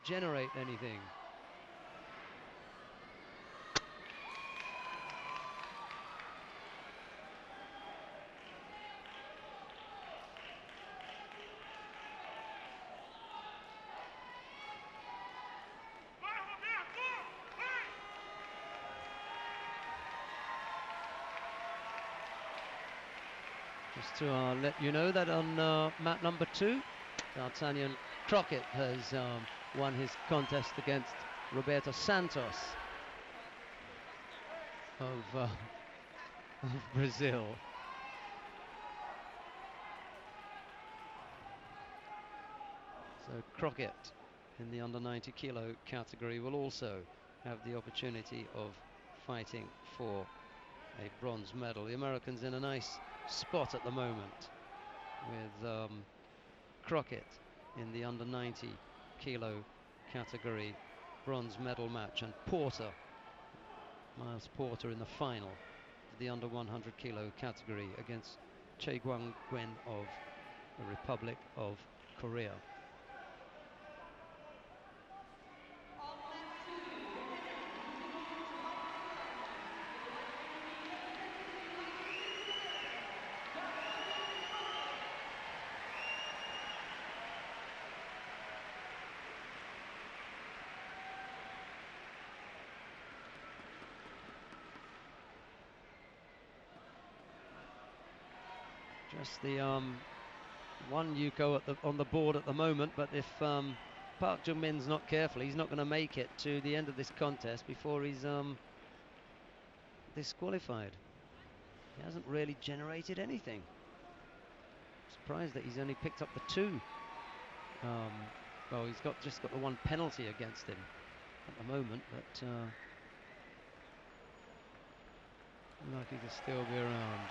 generate anything. Just to let you know that on mat number 2, D'Artagnan Crockett has won his contest against Roberto Santos of Brazil. So Crockett in the under 90 kilo category will also have the opportunity of fighting for a bronze medal. The Americans in a nice spot at the moment with Crockett in the under 90 kilo category bronze medal match, and Porter, Miles Porter, in the final of the under 100 kilo category against Chae Gwang-gwen of the Republic of Korea. Just the one Yuko on the board at the moment, but if Park Jung-min's not careful, he's not going to make it to the end of this contest before he's disqualified. He hasn't really generated anything. Surprised that he's only picked up the 2. Well, he's just got the 1 penalty against him at the moment, but lucky to still be around.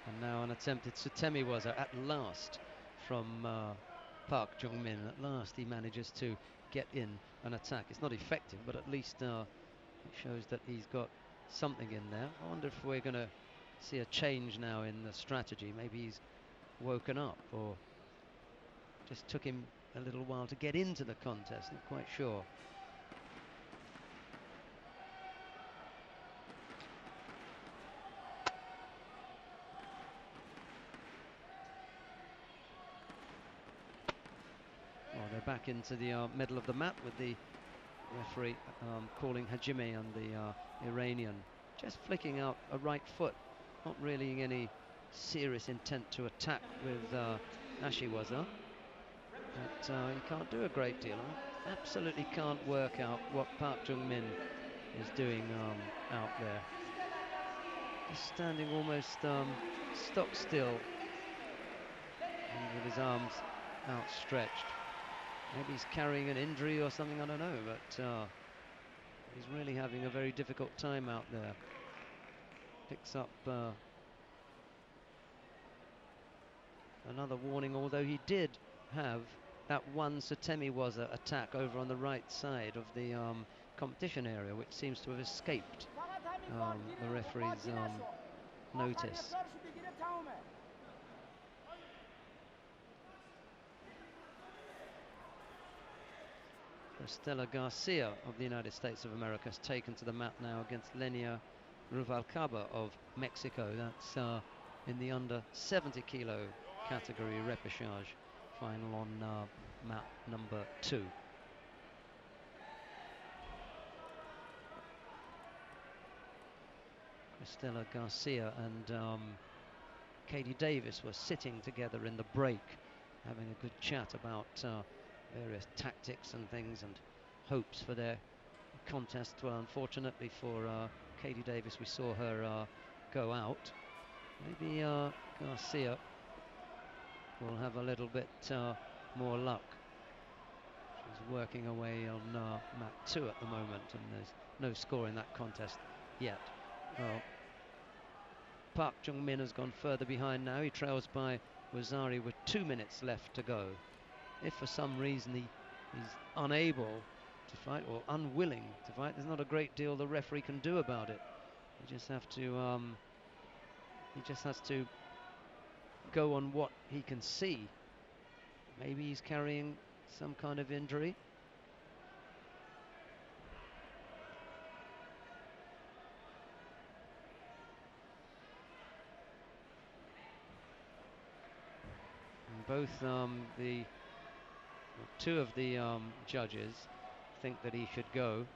And now an attempted Sutemi-waza at last from Park Jung-min. At last he manages to get in an attack. It's not effective, but at least it shows that he's got something in there. I wonder if we're going to see a change now in the strategy. Maybe he's woken up, or just took him a little while to get into the contest. Not quite sure. Back into the middle of the mat with the referee calling Hajime on the Iranian, just flicking out a right foot, not really any serious intent to attack with Ashiwaza, but he can't do a great deal. Absolutely can't work out what Park Jung-min is doing out there. Just standing almost stock still and with his arms outstretched. Maybe he's carrying an injury or something, I don't know, but he's really having a very difficult time out there. Picks up another warning, although he did have that 1 Sutemi-waza attack over on the right side of the competition area, which seems to have escaped the referee's notice. Estela Garcia of the United States of America has taken to the mat now against Lenia Ruvalcaba of Mexico. That's in the under 70 kilo category repechage final on mat number 2. Estela Garcia and Katie Davis were sitting together in the break, having a good chat about various tactics and things and hopes for their contest. Well, unfortunately for Katie Davis, we saw her go out. Maybe Garcia will have a little bit more luck. She's working away on mat 2 at the moment, and there's no score in that contest yet. Well, Park Jung-min has gone further behind now. He trails by Wazari with 2 minutes left to go. If for some reason he's unable to fight or unwilling to fight, there's not a great deal the referee can do about it. You just have to. He just has to go on what he can see. Maybe he's carrying some kind of injury. And both two of the judges think that he should go.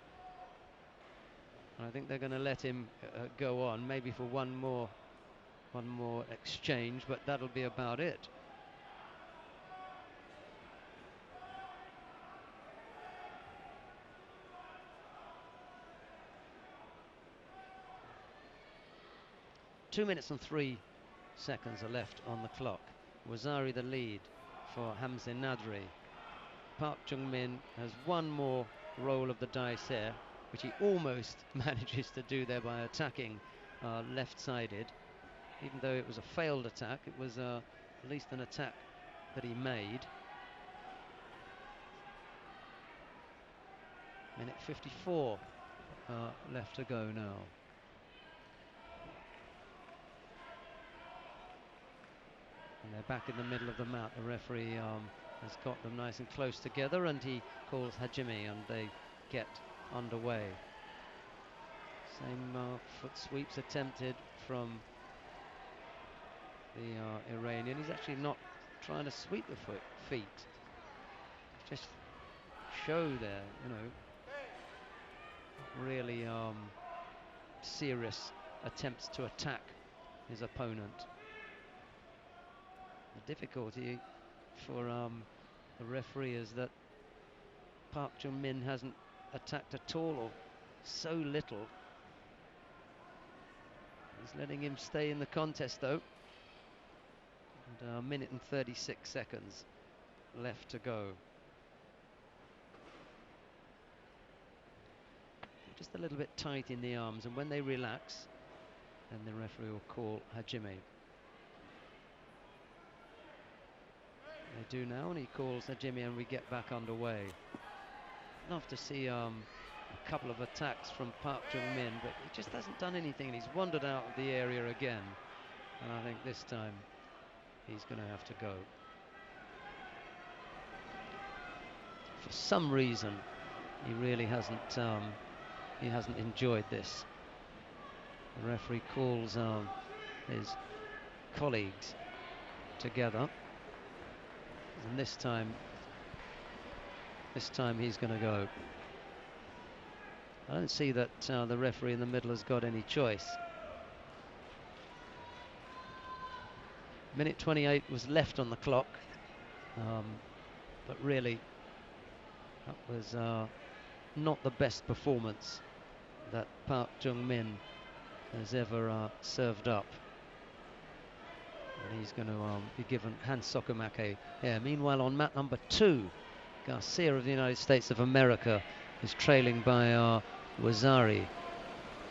And I think they're going to let him go on, maybe for one more exchange, but that'll be about it. Two minutes and 3 seconds are left on the clock. Wazari the lead for Hamza Nadri. Park Jung-min has one more roll of the dice here, which he almost manages to do there by attacking left-sided. Even though it was a failed attack, it was at least an attack that he made. Minute 54 left to go now. And they're back in the middle of the mat. The referee has got them nice and close together, and he calls Hajime, and they get underway. Same foot sweeps attempted from the Iranian. He's actually not trying to sweep the feet. Just show there, you know, really serious attempts to attack his opponent. The difficulty for the referee is that Park Jung-min hasn't attacked at all, or so little. He's letting him stay in the contest though. And a minute and 36 seconds left to go. Just a little bit tight in the arms, and when they relax, then the referee will call Hajime. They do now, and he calls Hajime, and we get back underway. Love to see a couple of attacks from Park Jung-min, but he just hasn't done anything. He's wandered out of the area again, and I think this time he's going to have to go. For some reason, he really hasn't enjoyed this. The referee calls his colleagues together, and this time he's going to go. I don't see that the referee in the middle has got any choice. Minute 28 was left on the clock, but really that was not the best performance that Park Jung-min has ever served up. And he's going to be given Hans Sokomake here. Meanwhile, on mat number 2, Garcia of the United States of America is trailing by Wazari.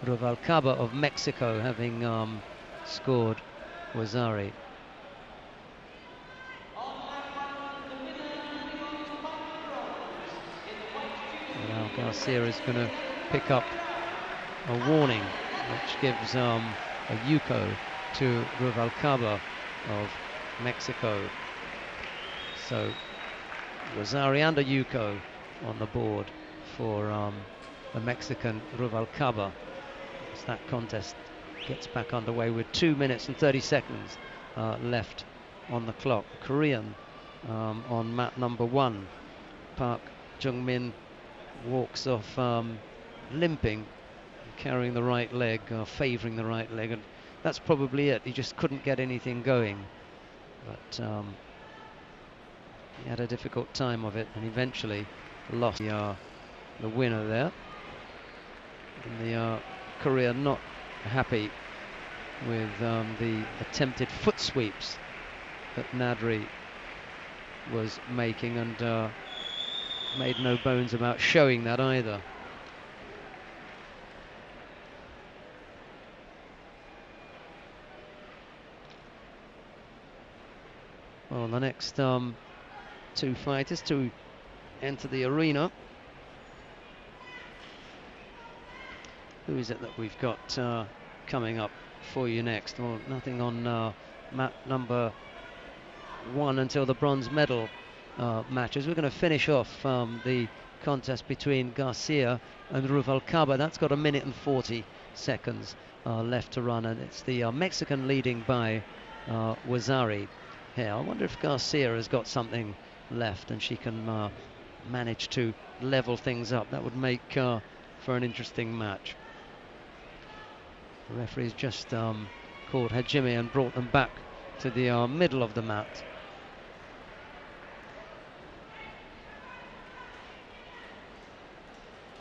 Rubalcaba of Mexico having scored Wazari. Now Garcia is going to pick up a warning, which gives a yuko to Rubalcaba of Mexico. So Wazari and a yuko on the board for the Mexican Rubalcaba, as that contest gets back underway with 2 minutes and 30 seconds left on the clock. Korean on mat number 1. Park Jung-min walks off limping, carrying the right leg, favouring the right leg, and that's probably it. He just couldn't get anything going, but he had a difficult time of it, and eventually lost the winner there. And the Korea not happy with the attempted foot sweeps that Nadri was making, and made no bones about showing that either. Well, the next two fighters to enter the arena. Who is it that we've got coming up for you next. Well, nothing on mat number 1 until the bronze medal matches. We're going to finish off the contest between Garcia and Ruvalcaba. That's got 1 minute and 40 seconds left to run, and it's the Mexican leading by Wazari here. I wonder if Garcia has got something left and she can manage to level things up. That would make for an interesting match. The referee's just called Hajime and brought them back to the middle of the mat.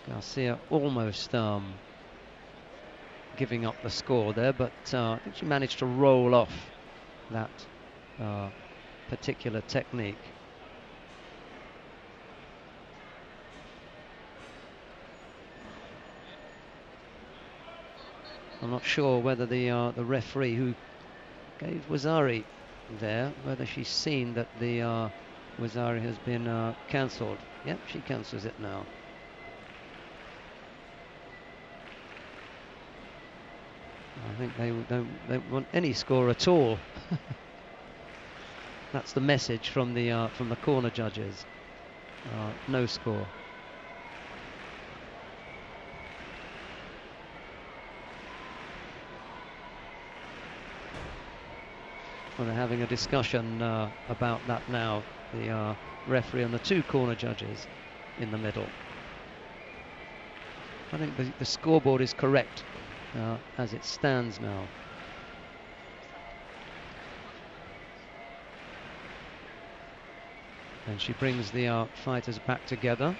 Garcia almost giving up the score there, but I think she managed to roll off that particular technique. I'm not sure whether the referee who gave Wazari there, whether she's seen that the Wazari has been cancelled. Yep, she cancels it now. I think they don't want any score at all. That's the message from the corner judges. No score. Well, they're having a discussion about that now. The referee and the 2 corner judges in the middle. I think the scoreboard is correct as it stands now. And she brings the fighters back together.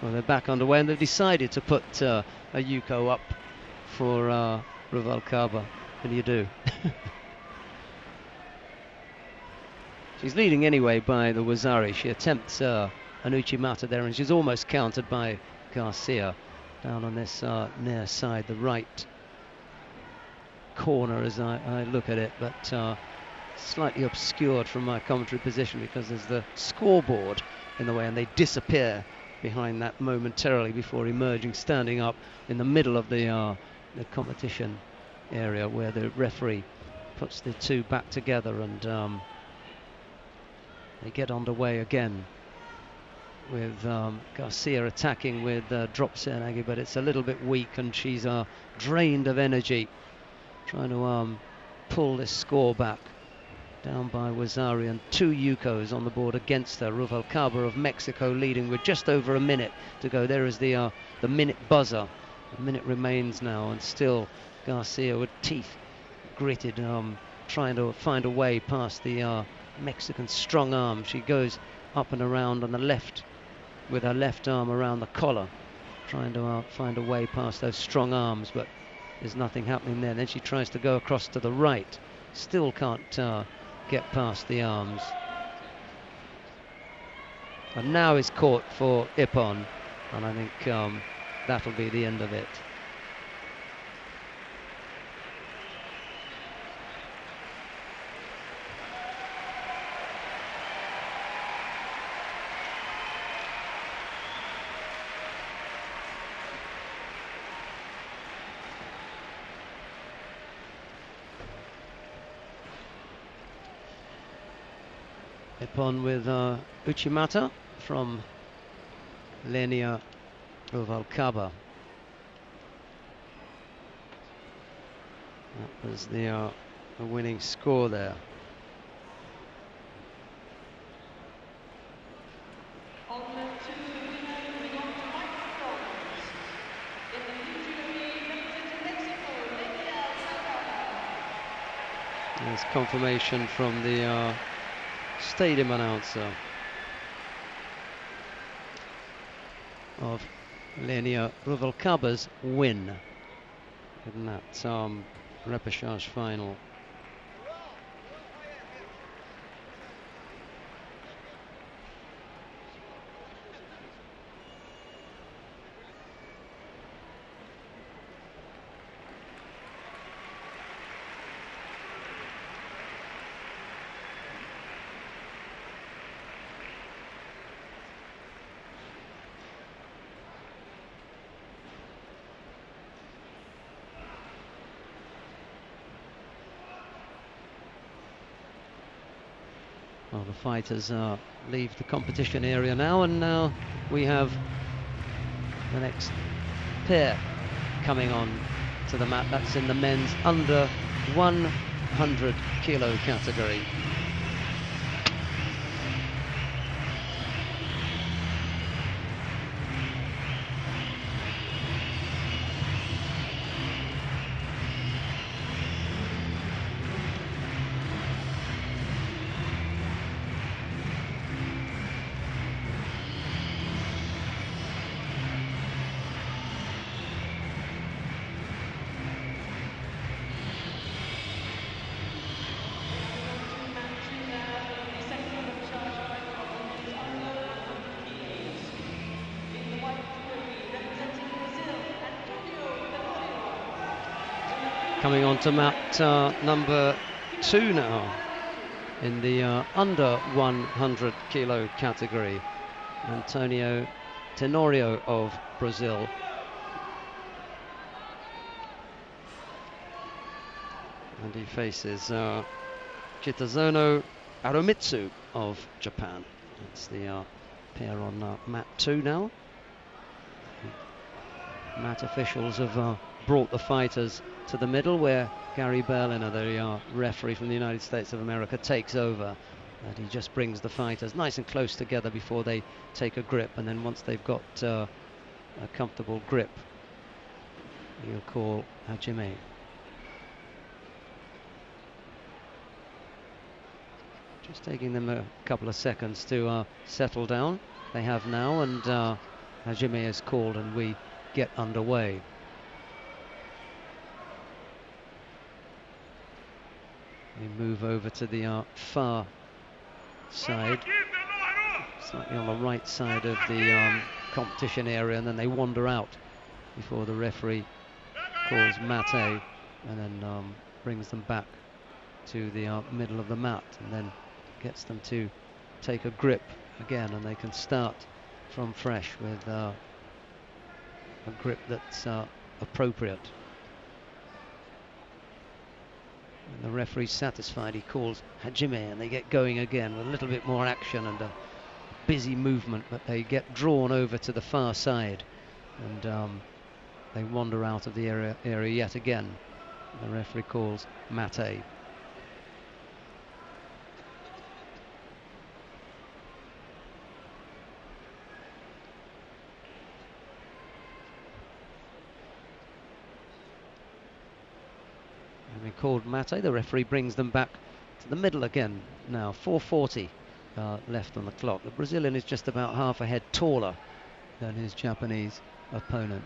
Well, they're back underway, and they've decided to put a Yuko up for Ruvalcaba. What do you do? She's leading anyway by the Wazari. She attempts an Uchimata there, and she's almost countered by Garcia down on this near side, the right corner as I look at it, but slightly obscured from my commentary position because there's the scoreboard in the way, and they disappear behind that momentarily before emerging, standing up in the middle of the competition area where the referee puts the 2 back together, and they get underway again with Garcia attacking with drop Seoinage, but it's a little bit weak, and she's drained of energy trying to pull this score back. Down by Wazari, and 2 Yukos on the board against her. Ruvalcaba of Mexico leading with just over a minute to go. There is the minute buzzer. A minute remains now, and still Garcia with teeth gritted, trying to find a way past the Mexican strong arm. She goes up and around on the left with her left arm around the collar, trying to find a way past those strong arms, but there's nothing happening there. Then she tries to go across to the right, still can't get past the arms, and now is caught for Ippon, and I think that'll be the end of it. Ippon with Uchimata from Lenia Ruvalcaba. That was the winning score there. There's confirmation from the stadium announcer of Lenia Ruvalcaba's win in that repechage final. Well, the fighters leave the competition area now, and now we have the next pair coming on to the mat. That's in the men's under 100 kilo category. Coming on to mat number 2 now in the under 100 kilo category. Antonio Tenorio of Brazil. And he faces Kitazono Aromitsu of Japan. That's the pair on mat 2 now. Mat officials have brought the fighters to the middle, where Gary Berliner, the referee from the United States of America, takes over. And he just brings the fighters nice and close together before they take a grip, and then once they've got a comfortable grip, he'll call Hajime. Just taking them a couple of seconds to settle down. They have now, and Hajime is called, and we get underway. We move over to the far side, slightly on the right side of the competition area, and then they wander out before the referee calls mate, and then brings them back to the middle of the mat, and then gets them to take a grip again, and they can start from fresh with a grip that's appropriate. When the referee's satisfied, he calls Hajime, and they get going again with a little bit more action and a busy movement, but they get drawn over to the far side, and they wander out of the area yet again. The referee calls mate. The called mate, the referee brings them back to the middle again now. 4:40 left on the clock. The Brazilian is just about half a head taller than his Japanese opponent.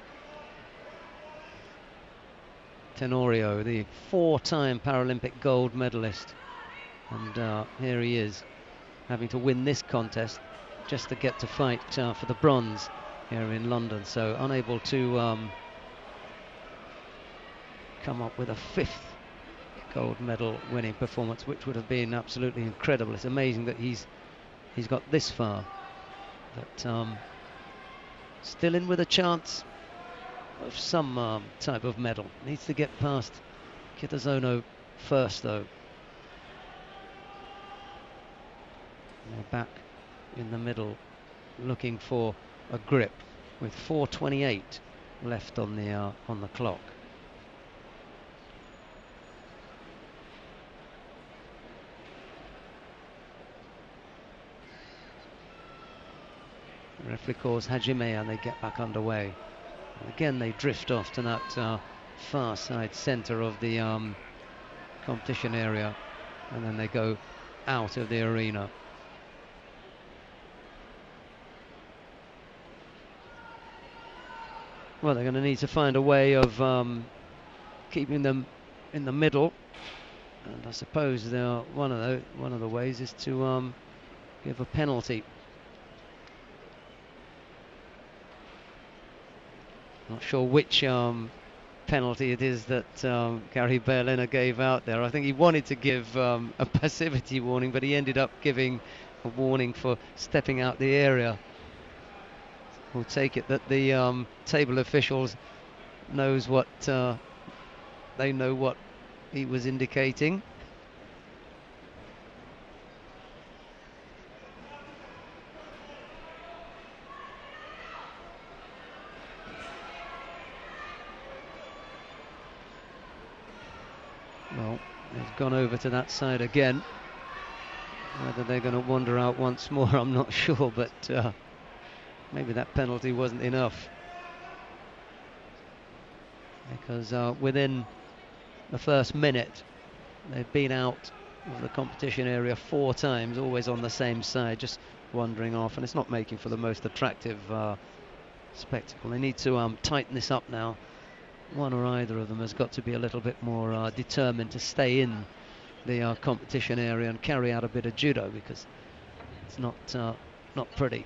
Tenorio, the 4-time Paralympic gold medalist, and here he is having to win this contest just to get to fight for the bronze here in London, so unable to come up with a 5th gold medal winning performance, which would have been absolutely incredible. It's amazing that he's got this far, but still in with a chance of some type of medal. Needs to get past Kitazono first, though. They're back in the middle looking for a grip with 4:28 left on the clock. The referee calls Hajime, and they get back underway. And again, they drift off to that far side centre of the competition area, and then they go out of the arena. Well, they're going to need to find a way of keeping them in the middle, and I suppose one of the ways is to give a penalty. Not sure which penalty it is that Gary Berliner gave out there. I think he wanted to give a passivity warning, but he ended up giving a warning for stepping out the area. We'll take it that the table officials knows what they know what he was indicating. Well, they've gone over to that side again. Whether they're going to wander out once more, I'm not sure, but maybe that penalty wasn't enough. Because within the first minute, they've been out of the competition area 4 times, always on the same side, just wandering off, and it's not making for the most attractive spectacle. They need to tighten this up now. One or either of them has got to be a little bit more determined to stay in the competition area and carry out a bit of judo, because it's not pretty.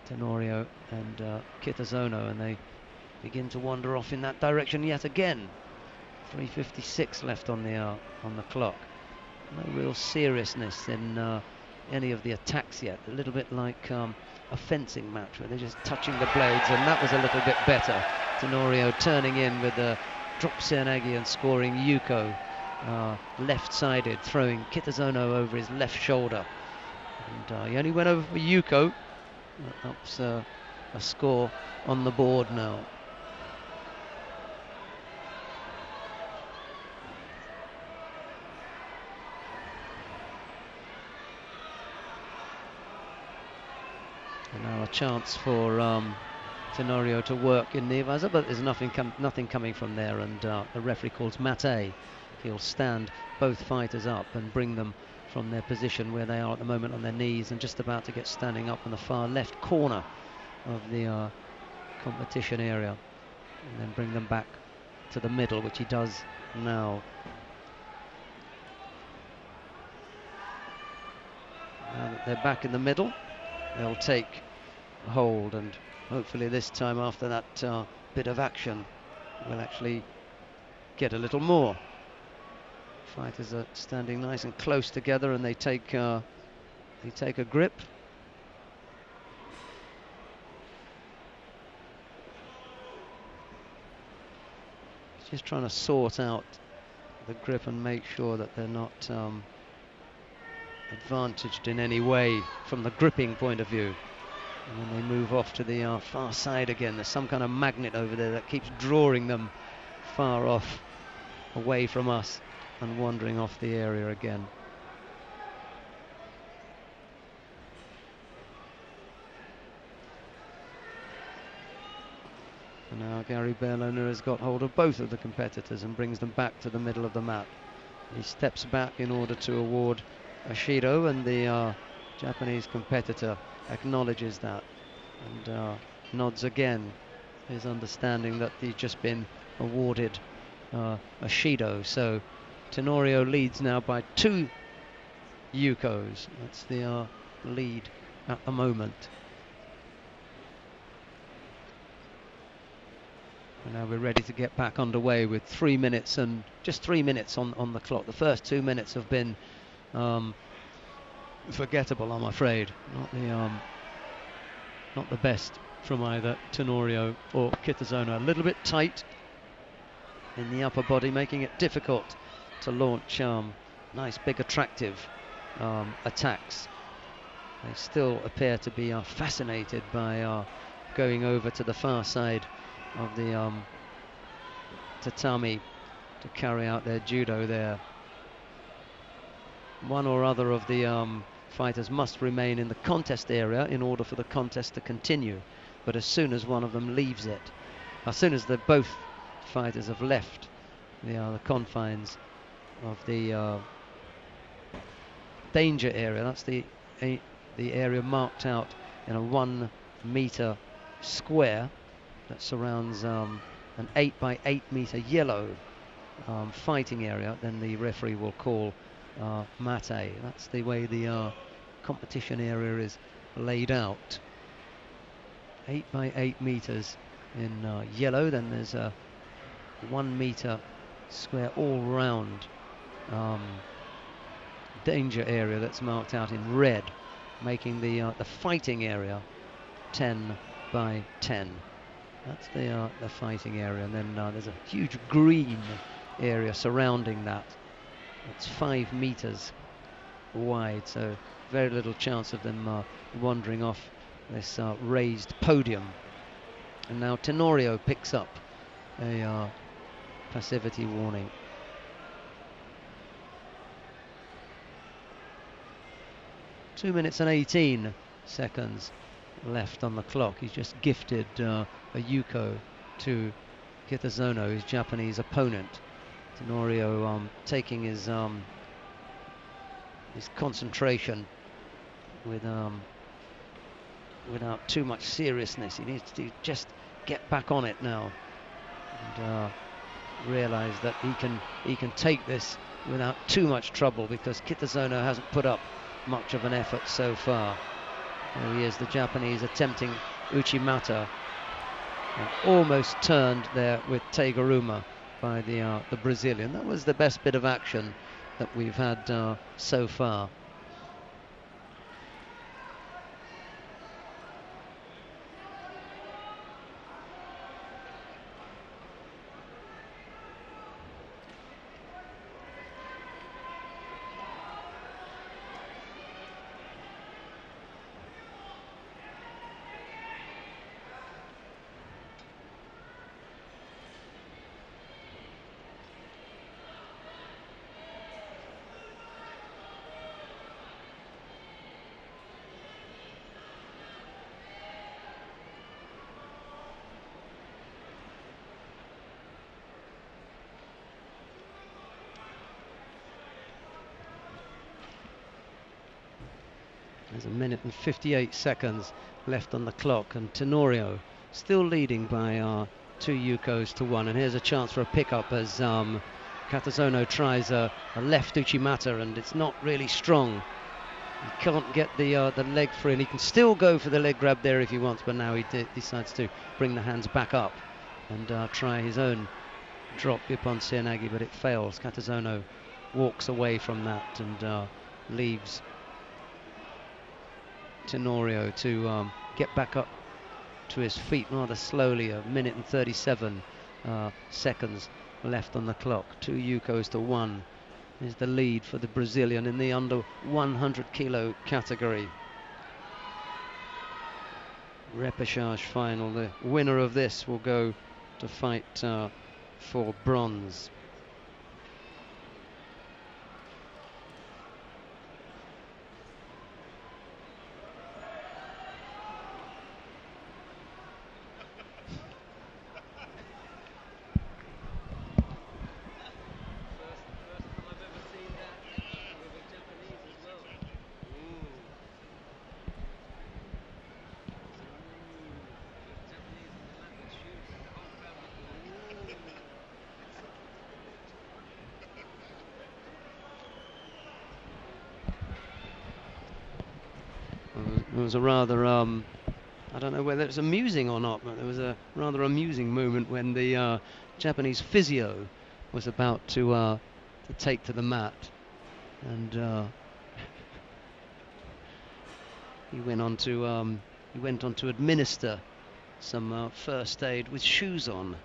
Tenorio and Kitazono, and they begin to wander off in that direction yet again. 3:56 left on the clock. No real seriousness in any of the attacks yet. A little bit like a fencing match where they're just touching the blades, and that was a little bit better. Tenorio turning in with a drop seoinage and scoring Yuko left-sided, throwing Kitazono over his left shoulder. And he only went over for Yuko. That's a score on the board now. And now a chance for Tenorio to work in the Iwaza, but there's nothing coming from there, and the referee calls mate. He'll stand both fighters up and bring them from their position where they are at the moment on their knees and just about to get standing up in the far left corner of the competition area, and then bring them back to the middle, which he does now. Now that they're back in the middle, they'll take hold, and hopefully this time, after that bit of action, we'll actually get a little more. Fighters are standing nice and close together, and they take a grip. Just trying to sort out the grip and make sure that they're not advantaged in any way from the gripping point of view. And when they move off to the far side again, there's some kind of magnet over there that keeps drawing them far off, away from us, and wandering off the area again. And now Gary Berliner has got hold of both of the competitors and brings them back to the middle of the mat. He steps back in order to award a Shido, and the Japanese competitor acknowledges that and nods again, his understanding that he's just been awarded a Shido. So Tenorio leads now by 2 Yukos. That's the lead at the moment. And now we're ready to get back underway with 3 minutes, and just 3 minutes on the clock. The first 2 minutes have been forgettable, I'm afraid. Not the best from either Tenorio or Kitazono. A little bit tight in the upper body, making it difficult to launch nice, big, attractive attacks. They still appear to be fascinated by going over to the far side of the tatami to carry out their judo there. One or other of the fighters must remain in the contest area in order for the contest to continue, but as soon as one of them leaves it, as soon as both fighters have left the confines of the danger area. That's the area marked out in a 1 meter square that surrounds an 8 by 8 meter yellow fighting area. Then the referee will call mate. That's the way the competition area is laid out. 8 by 8 meters in yellow. Then there's a 1 meter square all round danger area that's marked out in red, making the fighting area 10 by 10. That's the fighting area, and then there's a huge green area surrounding that. It's 5 meters wide, so very little chance of them wandering off this raised podium. And now Tenorio picks up a passivity warning. 2 minutes and 18 seconds left on the clock. He's just gifted a yuko to Kitazono, his Japanese opponent. Tenorio taking his concentration without too much seriousness. He needs to just get back on it now and realize that he can take this without too much trouble, because Kitazono hasn't put up much of an effort so far. There he is, the Japanese attempting Uchimata, and almost turned there with Teguruma by the Brazilian. That was the best bit of action that we've had so far. There's 1 minute and 58 seconds left on the clock, and Tenorio still leading by 2 yukos to 1. And here's a chance for a pickup as Kitazono tries a left Uchimata, and it's not really strong. He can't get the leg free, and he can still go for the leg grab there if he wants, but now he decides to bring the hands back up and try his own drop upon Seoinage, but it fails. Kitazono walks away from that and leaves Tenorio to get back up to his feet rather slowly. 1 minute and 37 seconds left on the clock. 2 yukos to 1 is the lead for the Brazilian in the under 100 kilo category. Repechage final. The winner of this will go to fight for bronze. It was a rather, I don't know whether it's amusing or not, but there was a rather amusing moment when the Japanese physio was about to take to the mat, and he went on to administer some first aid with shoes on,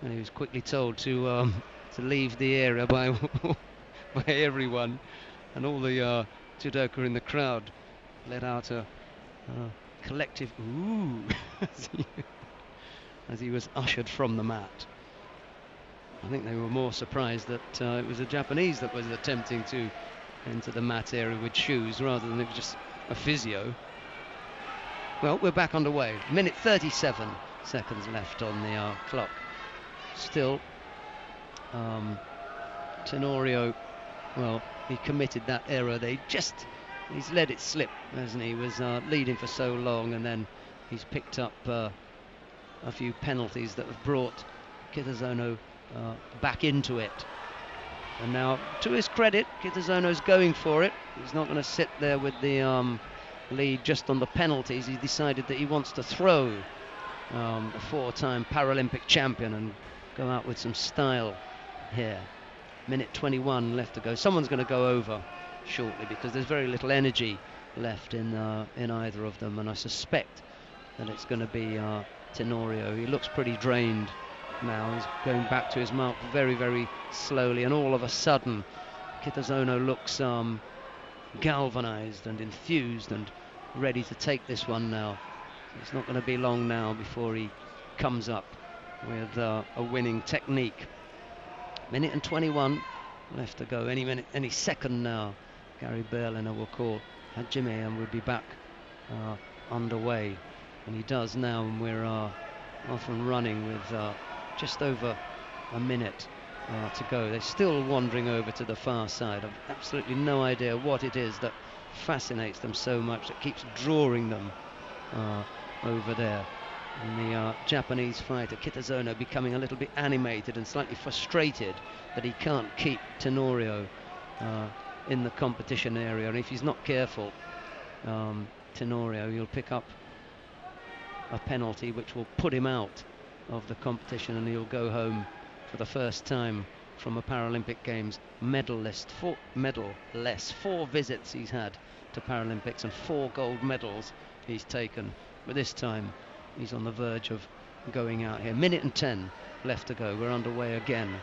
and he was quickly told to leave the area by by everyone, and all the judoka in the crowd let out a collective ooh as he was ushered from the mat. I think they were more surprised that it was a Japanese that was attempting to enter the mat area with shoes rather than it was just a physio. Well, we're back underway. 1 minute 37 seconds left on the clock. Still Tenorio, well, he committed that error. He's let it slip, hasn't he? He was leading for so long, and then he's picked up a few penalties that have brought Kitazono back into it. And now, to his credit, Kitazono's going for it. He's not going to sit there with the lead just on the penalties. He's decided that he wants to throw a 4-time Paralympic champion and go out with some style here. Minute 21 left to go. Someone's going to go over shortly because there's very little energy left in either of them, and I suspect that it's going to be Tenorio. He looks pretty drained now. He's going back to his mark very, very slowly, and all of a sudden Kitazono looks galvanized and enthused and ready to take this one now. It's not going to be long now before he comes up with a winning technique. Minute and 21 left to go. Any minute, any second now, Gary Berliner will call Hajime and we'll be back underway. And he does now, and we're off and running with just over a minute to go. They're still wandering over to the far side. I've absolutely no idea what it is that fascinates them so much, that keeps drawing them over there. And the Japanese fighter Kitazono becoming a little bit animated and slightly frustrated that he can't keep Tenorio in the competition area, and if he's not careful, Tenorio, he'll pick up a penalty which will put him out of the competition, and he'll go home for the first time from a Paralympic Games medalist. 4 visits he's had to Paralympics and 4 gold medals he's taken, but this time he's on the verge of going out here. Minute and 10 left to go. We're underway again,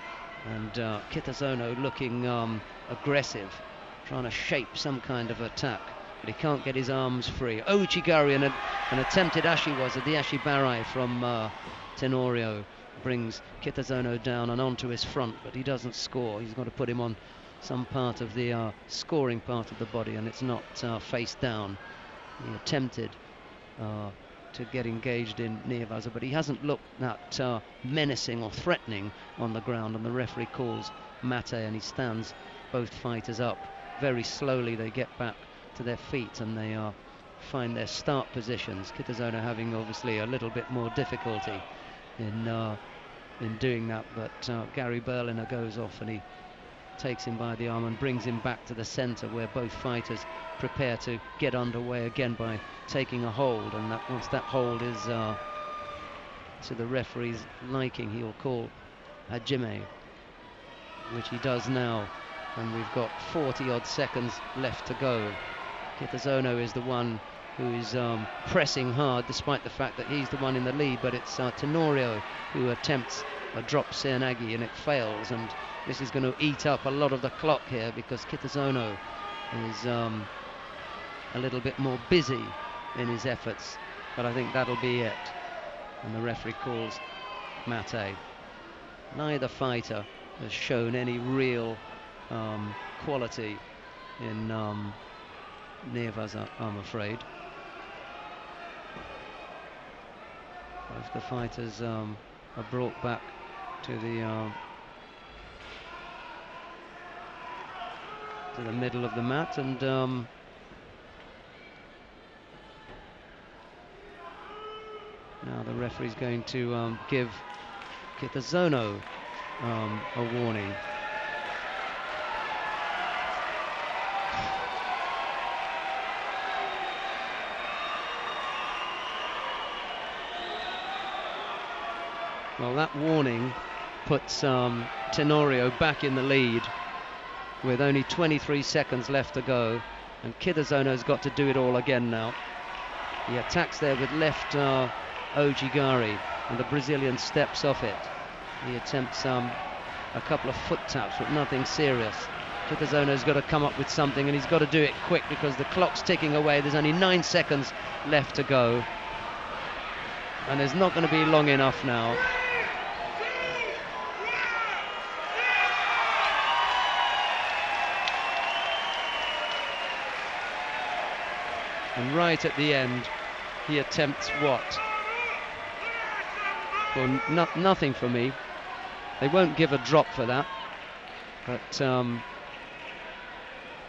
and Kitazono looking aggressive, trying to shape some kind of attack, but he can't get his arms free. Ouchigari and an attempted ashiwaza, the ashibarai from Tenorio, brings Kitazono down and onto his front, but he doesn't score. He's got to put him on some part of the scoring part of the body, and it's not face down. He attempted to get engaged in Nievaza, but he hasn't looked that menacing or threatening on the ground, and the referee calls mate, and he stands both fighters up. Very slowly they get back to their feet and they find their start positions. Kitazono having obviously a little bit more difficulty in doing that, but Gary Berliner goes off and he takes him by the arm and brings him back to the center, where both fighters prepare to get underway again by taking a hold, and that once that hold is to the referee's liking, he'll call Hajime, which he does now, and we've got 40 odd seconds left to go. Kitazono is the one who is pressing hard, despite the fact that he's the one in the lead, but it's Tenorio who attempts a drop Seanagi and it fails, and this is going to eat up a lot of the clock here because Kitazono is a little bit more busy in his efforts, but I think that'll be it. And the referee calls mate. Neither fighter has shown any real quality in Nievaza, I'm afraid. Both the fighters are brought back to the middle of the mat, and now the referee's going to give Kitazono a warning. Well, that warning puts Tenorio back in the lead with only 23 seconds left to go, and Kitazono's got to do it all again now. He attacks there with left Ouchigari, and the Brazilian steps off it. He attempts a couple of foot taps, but nothing serious. Kitazono's got to come up with something, and he's got to do it quick because the clock's ticking away. There's only 9 seconds left to go, and there's not going to be long enough now. And right at the end, he attempts what? Well, nothing for me. They won't give a drop for that. but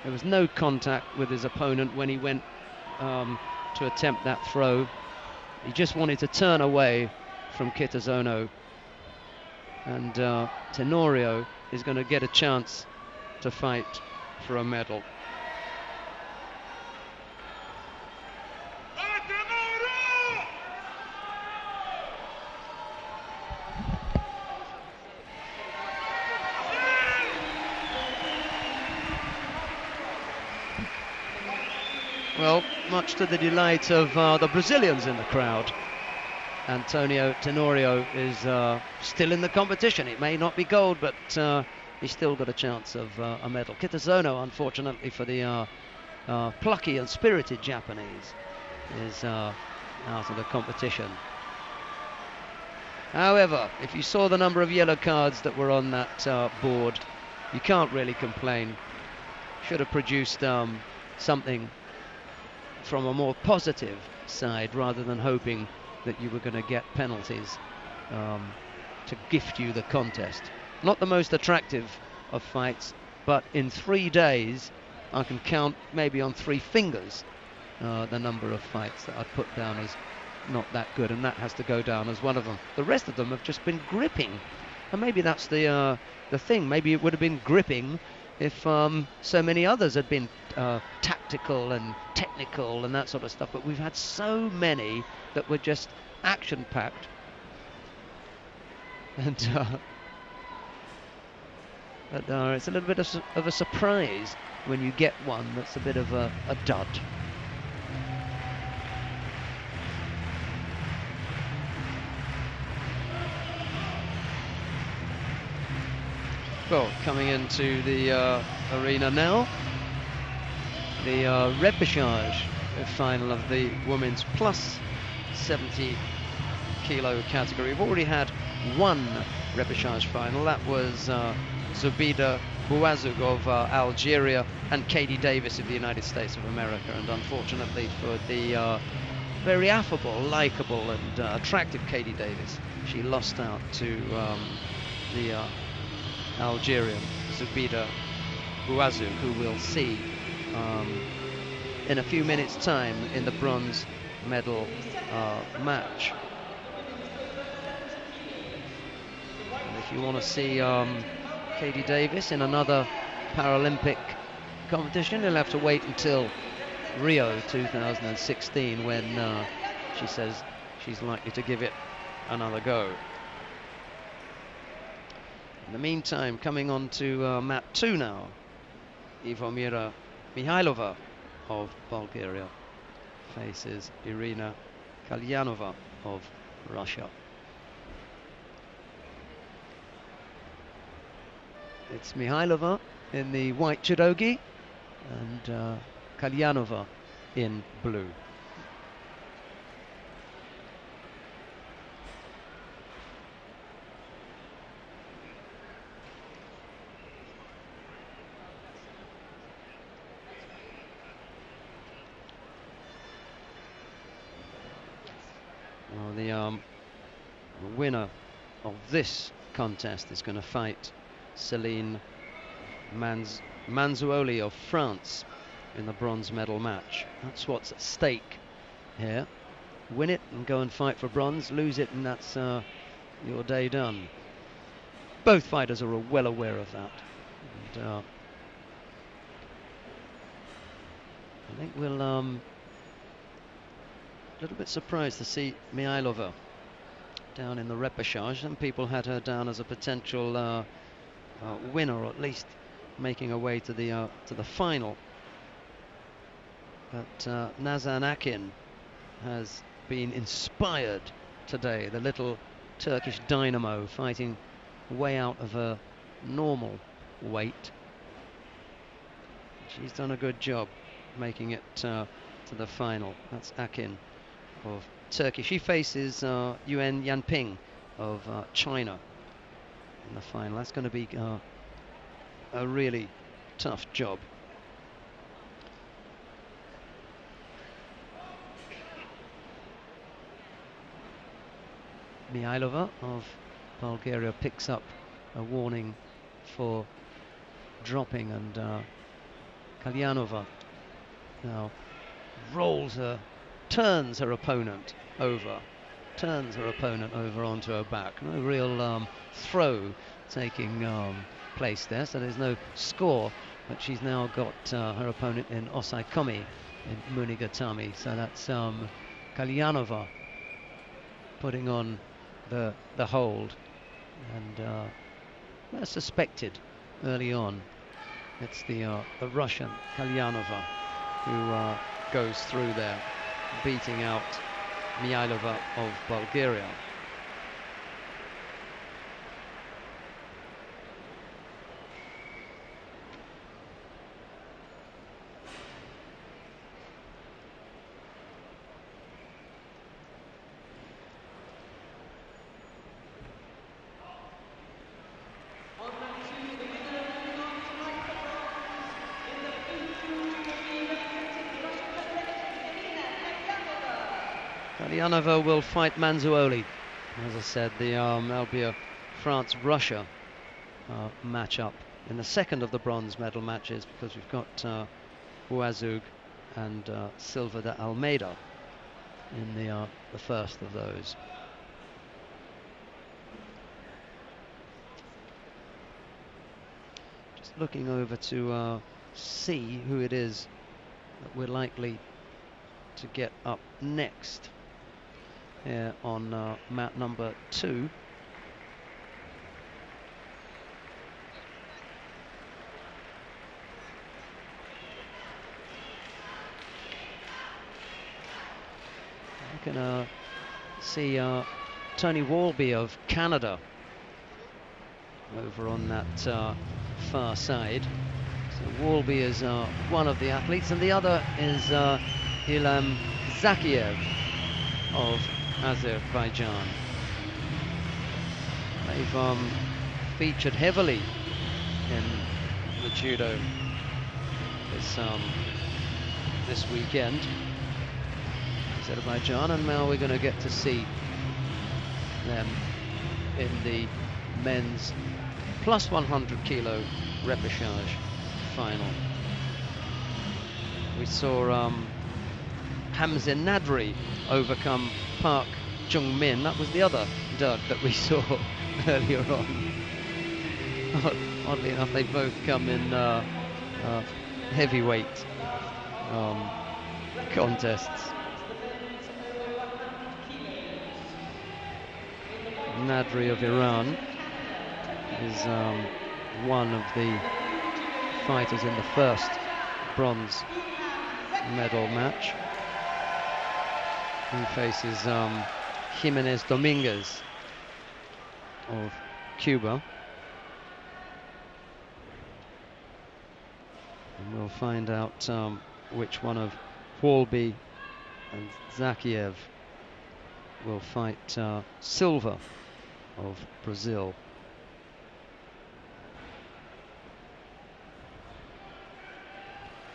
there was no contact with his opponent when he went to attempt that throw. He just wanted to turn away from Kitazono, and Tenorio is going to get a chance to fight for a medal. Well, much to the delight of the Brazilians in the crowd, Antonio Tenorio is still in the competition. It may not be gold, but he's still got a chance of a medal. Kitazono, unfortunately for the plucky and spirited Japanese, is out of the competition. However, if you saw the number of yellow cards that were on that board, you can't really complain. Should have produced something from a more positive side rather than hoping that you were going to get penalties to gift you the contest. Not the most attractive of fights, but in 3 days I can count maybe on 3 fingers the number of fights that I'd put down as not that good, and that has to go down as one of them. The rest of them have just been gripping, and maybe that's the thing. Maybe it would have been gripping if so many others had been tactical and technical and that sort of stuff, but we've had so many that were just action-packed, and it's a little bit of a surprise when you get one that's a bit of a dud. Well, coming into the arena now, the repechage final of the women's plus 70 kilo category. We've already had one repechage final. That was Zubida Bouazoug of Algeria and Katie Davis of the United States of America. And unfortunately for the very affable, likable and attractive Katie Davis, she lost out to the Algerian Zubida Bouazoug, who we'll see in a few minutes' time in the bronze medal match. And if you want to see Katie Davis in another Paralympic competition, you'll have to wait until Rio 2016 when she says she's likely to give it another go. In the meantime, coming on to map 2 now, Ivomira Mihailova of Bulgaria faces Irina Kalyanova of Russia. It's Mihailova in the white judogi and Kalyanova in blue. Well, the winner of this contest is going to fight Céline Manzuoli of France in the bronze medal match. That's what's at stake here. Win it and go and fight for bronze. Lose it and that's your day done. Both fighters are well aware of that. And, I think we'll a little bit surprised to see Mihailova down in the repechage. Some people had her down as a potential winner, or at least making her way to the final. But Nazan Akin has been inspired today. The little Turkish dynamo fighting way out of her normal weight. She's done a good job making it to the final. That's Akin of Turkey. She faces Yuan Yanping of China in the final. That's going to be a really tough job. Mihailova of Bulgaria picks up a warning for dropping, and Kalyanova now turns her opponent over onto her back. No real throw taking place there, so there's no score, but she's now got her opponent in Osaikomi, in Munigatami. So that's Kalyanova putting on the hold, and as suspected early on, it's the Russian Kalyanova who goes through there, beating out Mihailova of Bulgaria. Kalyanova will fight Manzuoli. As I said, there'll be a France-Russia matchup in the second of the bronze medal matches, because we've got Huazug and Silva de Almeida in the first of those. Just looking over to see who it is that we're likely to get up next here on mat number 2. You can see Tony Walby of Canada over on that far side. So Walby is one of the athletes, and the other is Ilham Zakiev of Azerbaijan. They've featured heavily in the judo this weekend, Azerbaijan, and now we're going to get to see them in the men's plus 100 kilo repechage final. We saw Hamza Nadri overcome Park Jung-min. That was the other Doug that we saw earlier on. Oddly enough, they both come in heavyweight contests. Nadri of Iran is one of the fighters in the first bronze medal match. He faces Jimenez Dominguez of Cuba. And we'll find out which one of Walby and Zakiev will fight Silva of Brazil.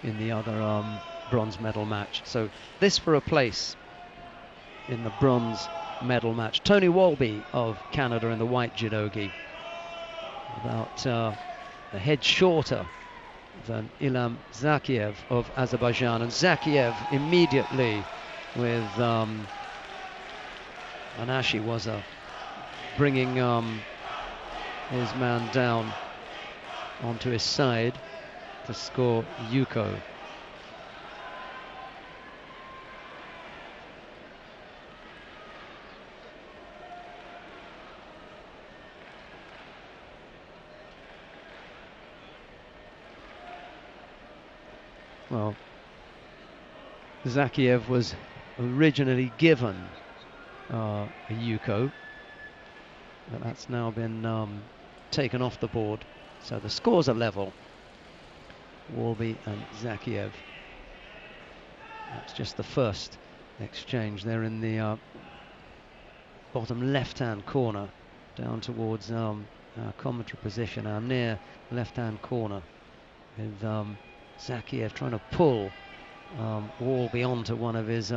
In the other bronze medal match. So this for a place in the bronze medal match. Tony Walby of Canada in the white judogi, about a head shorter than Ilham Zakiev of Azerbaijan, and Zakiev immediately with Anashi Waza bringing his man down onto his side to score Yuko. Well, Zakiev was originally given a Yuko, but that's now been taken off the board, so the scores are level. Walby and Zakiev. That's just the first exchange. They're in the bottom left-hand corner, down towards our commentary position, our near left-hand corner, with Zakiev trying to pull Walby onto one of his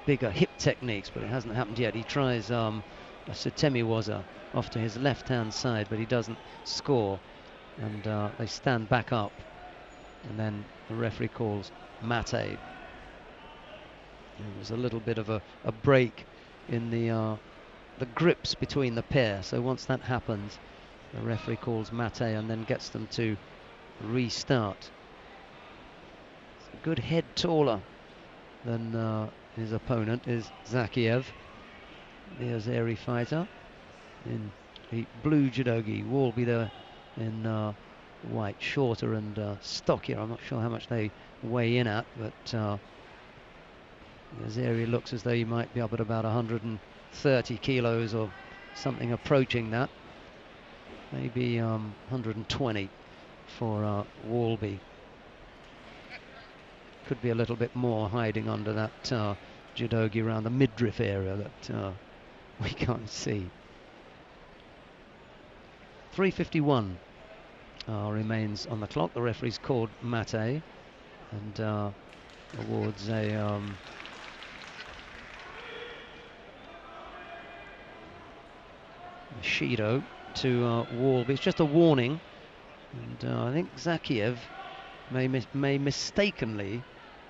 bigger hip techniques, but it hasn't happened yet. He tries a Sutemi Waza off to his left-hand side, but he doesn't score. and they stand back up, and then the referee calls mate. There was a little bit of a break in the grips between the pair, so once that happens, the referee calls mate and then gets them to restart. It's a good head taller than his opponent is Zakiev, the Azeri fighter, in the blue judogi. Walby there in white, shorter and stockier. I'm not sure how much they weigh in at, but the Azeri looks as though he might be up at about 130 kilos or something approaching that. Maybe 120 for Walby. Could be a little bit more hiding under that judogi around the midriff area that we can't see. 3:51 remains on the clock. The referee's called mate and awards a Shido to Walby. It's just a warning, and I think Zakiev may mistakenly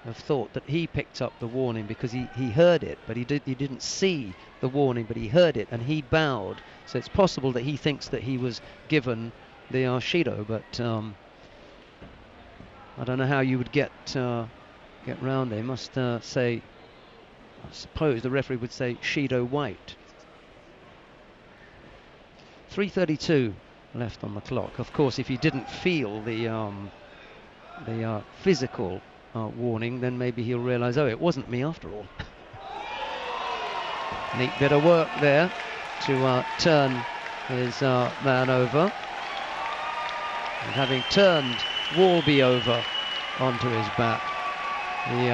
have thought that he picked up the warning because he heard it, but he didn't see the warning, but he heard it and he bowed. So it's possible that he thinks that he was given the Shido, but I don't know how you would get round it. He must say, I suppose the referee would say Shido white. 3:32 left on the clock. Of course, if he didn't feel the physical warning, then maybe he'll realise, oh, it wasn't me after all. Neat bit of work there to turn his man over. And having turned Walby over onto his back, he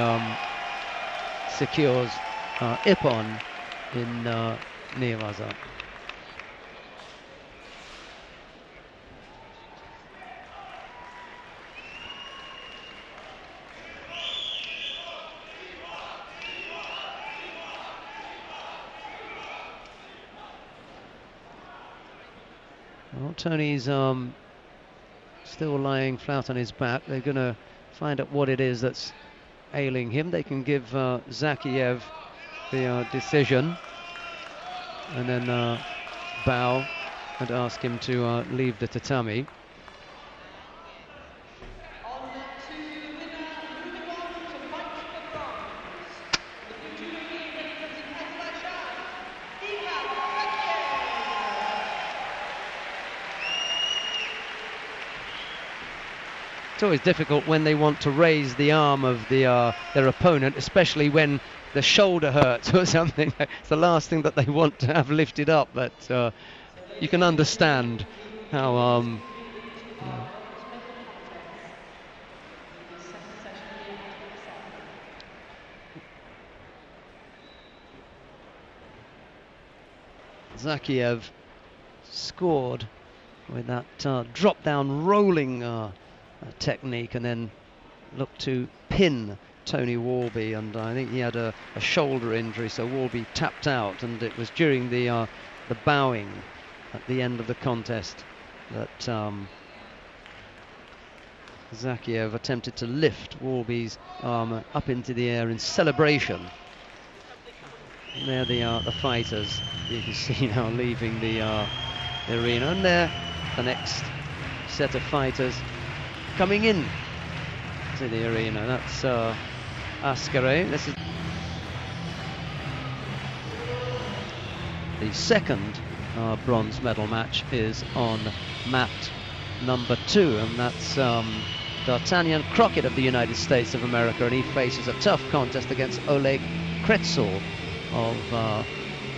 secures Ippon in Nevaza. Well, Tony's still lying flat on his back. They're going to find out what it is that's ailing him. They can give Zakiev the decision and then bow and ask him to leave the tatami. It's always difficult when they want to raise the arm of their opponent, especially when the shoulder hurts or something. It's the last thing that they want to have lifted up, but you can understand how Zakiev scored with that drop-down rolling technique, and then looked to pin Tony Walby, and I think he had a shoulder injury, so Walby tapped out, and it was during the bowing at the end of the contest that Zakiev attempted to lift Walby's arm up into the air in celebration. And there the fighters, you can see now, leaving the arena, and there the next set of fighters coming in to the arena. That's Askare. This is the second bronze medal match is on mat number 2, and that's D'Artagnan Crockett of the United States of America, and he faces a tough contest against Oleg Kretsul of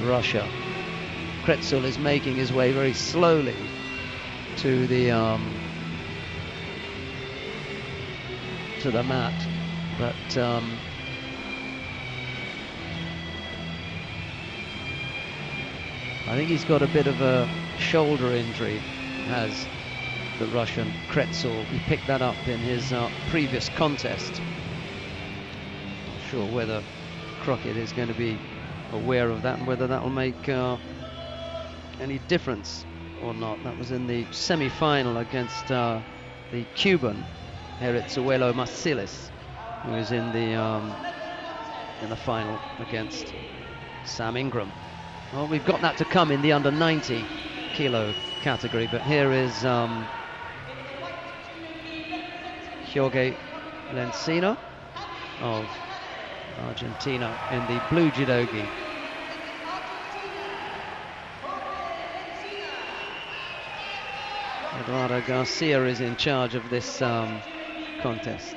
Russia. Kretsul is making his way very slowly to the mat, but I think he's got a bit of a shoulder injury, has the Russian Kretsul. He picked that up in his previous contest. Not sure whether Crockett is going to be aware of that and whether that will make any difference or not. That was in the semi-final against the Cuban, Eritzuelo Marsilis, who was in the final against Sam Ingram. Well, we've got that to come in the under 90 kilo category, but here is Jorge Lencina of Argentina in the blue judogi. Eduardo Garcia is in charge of this contest.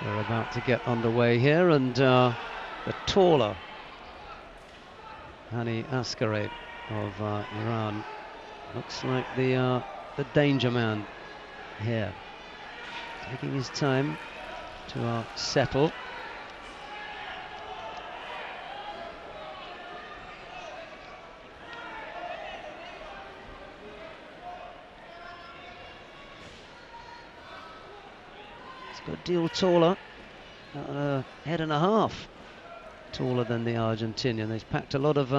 We're about to get underway here, and the taller Hani Asghari of Iran looks like the danger man here, taking his time to settle. A deal taller, a head and a half taller than the Argentinian. He's packed a lot of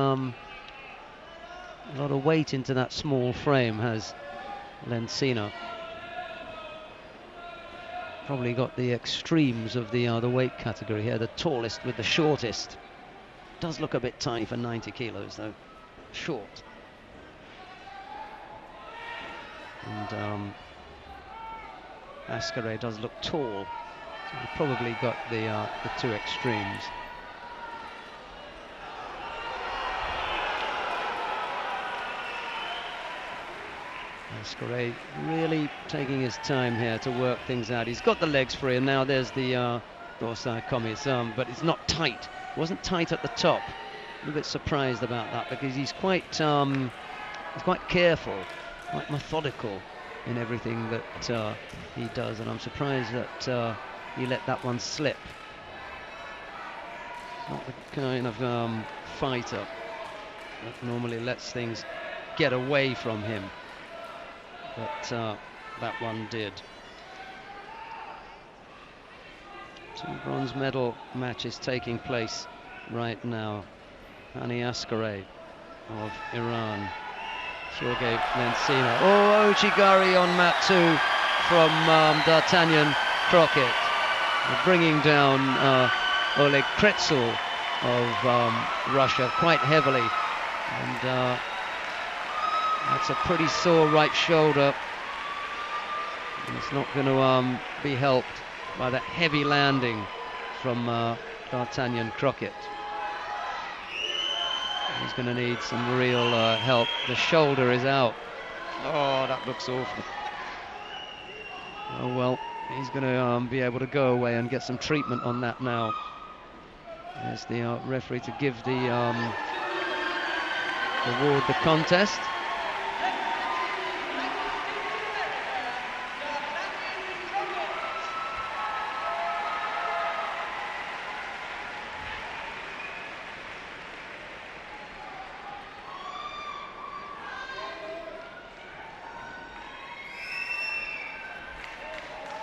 weight into that small frame, has Lencina. Probably got the extremes of the weight category here. The tallest with the shortest. Does look a bit tiny for 90 kilos though. Short. And Asghari does look tall, so he probably got the two extremes. Asghari really taking his time here to work things out. He's got the legs free, and now there's the dorsal commis, but it's not tight. It wasn't tight at the top. A little bit surprised about that, because he's quite careful, quite methodical in everything that he does, and I'm surprised that he let that one slip. He's not the kind of fighter that normally lets things get away from him, but that one did. Two bronze medal matches taking place right now. Hani Asghari of Iran, Jorge Lencina. Oh, Ochigari on mat 2 from D'Artagnan Crockett. Bringing down Oleg Kretsul of Russia quite heavily. And that's a pretty sore right shoulder. And it's not going to be helped by that heavy landing from D'Artagnan Crockett. He's going to need some real help. The shoulder is out. Oh, that looks awful. Oh well, he's going to be able to go away and get some treatment on that now. There's the referee to give the award the contest.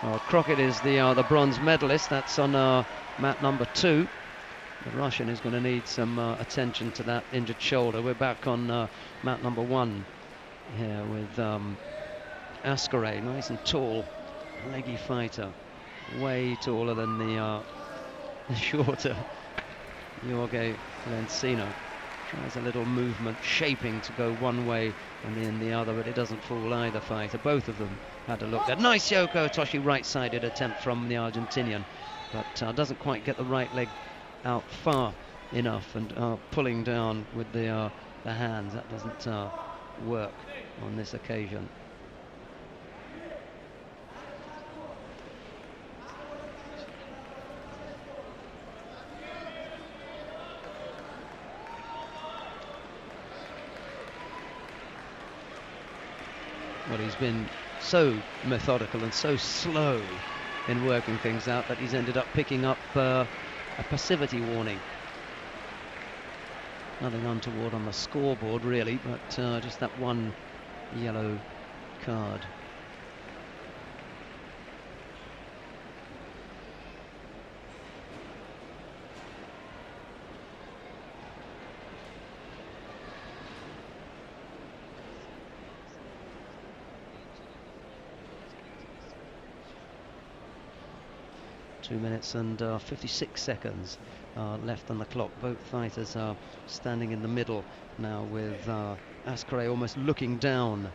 Well, Crockett is the bronze medalist. That's on mat number 2. The Russian is going to need some attention to that injured shoulder. We're back on mat number 1 here with Asghari, nice and tall, leggy fighter, way taller than the shorter Jorge Lencina. Tries a little movement, shaping to go one way and then the other, but it doesn't fool either fighter. Both of them had a look. A nice Yoko Otoshi right-sided attempt from the Argentinian, but doesn't quite get the right leg out far enough, and pulling down with the hands. That doesn't work on this occasion. Well, he's been so methodical and so slow in working things out that he's ended up picking up a passivity warning. Nothing untoward on the scoreboard really, but just that one yellow card. Two minutes and 56 seconds left on the clock. Both fighters are standing in the middle now, with Ascari almost looking down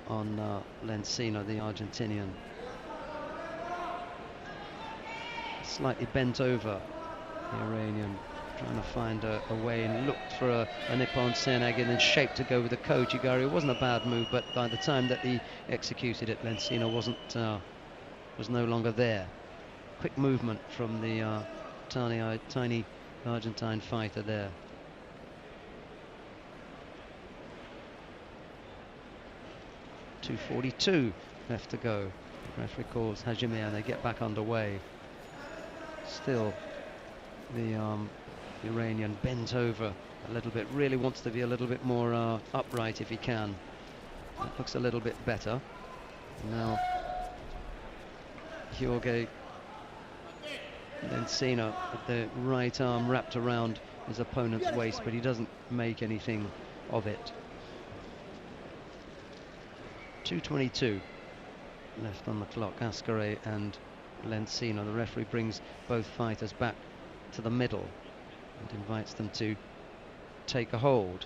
on Lencina, the Argentinian. Slightly bent over, the Iranian, trying to find a way, and looked for a Nippon Senag and then shaped to go with the Kojigari. It wasn't a bad move, but by the time that he executed it, Lencina was no longer there. Quick movement from the tiny Argentine fighter there. .242 left to go. Referee calls Hajime and they get back underway. Still, the Iranian bent over a little bit. Really wants to be a little bit more upright if he can. That looks a little bit better. Now, Jorge Lencina with the right arm wrapped around his opponent's waist, but he doesn't make anything of it. 2:22 left on the clock. Ascari and Lencina. The referee brings both fighters back to the middle and invites them to take a hold.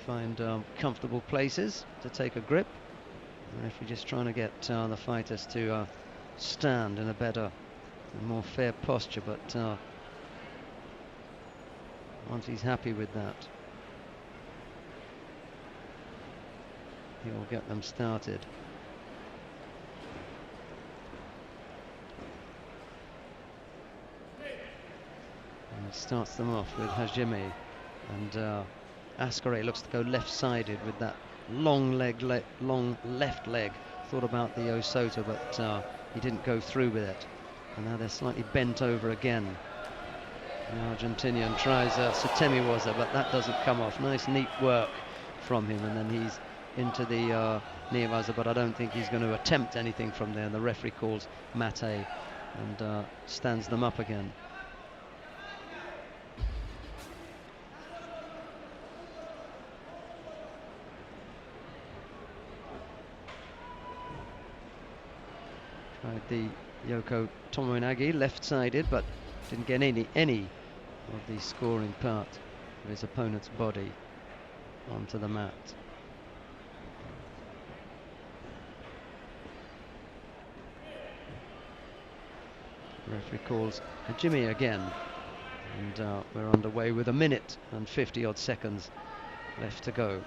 Find comfortable places to take a grip. The referee just trying to get the fighters to stand in a better and more fair posture, but once he's happy with that, he will get them started. And he starts them off with Hajime, and Ascari looks to go left-sided with that long left leg. Thought about the Osota, but he didn't go through with it. And now they're slightly bent over again. The Argentinian tries Sutemi Waza, but that doesn't come off. Nice neat work from him, and then he's into the Niwaza, but I don't think he's going to attempt anything from there. And the referee calls Mate and stands them up again. Tried the Yoko Tomoinagi left-sided, but didn't get any of the scoring part of his opponent's body onto the mat. The referee calls Hajime again, and we're underway with 1 minute and 50-odd seconds left to go.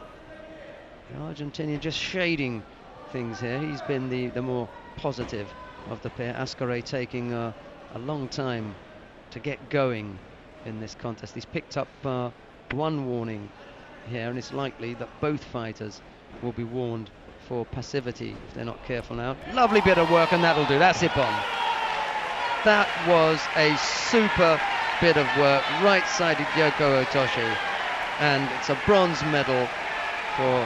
The Argentinian just shading things here. He's been the more positive of the pair. Ascari taking a long time to get going in this contest. He's picked up one warning here, and it's likely that both fighters will be warned for passivity if they're not careful now. Lovely bit of work, and that'll do. That's Ippon. That was a super bit of work. Right-sided Yoko Otoshi, and it's a bronze medal for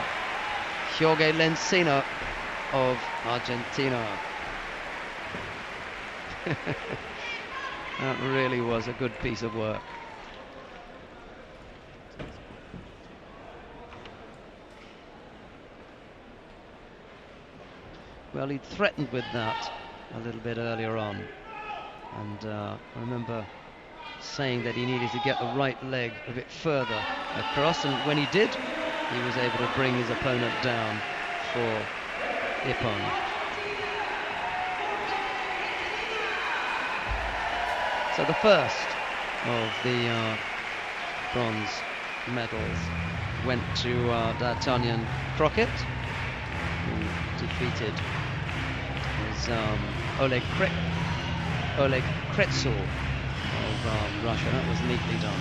Jorge Lencina of Argentina. That really was a good piece of work. Well, he'd threatened with that a little bit earlier on, and I remember saying that he needed to get the right leg a bit further across, and when he did, he was able to bring his opponent down for Ippon. So the first of the bronze medals went to D'Artagnan Crockett, who defeated his Oleg Kretzel of Russia. That was neatly done.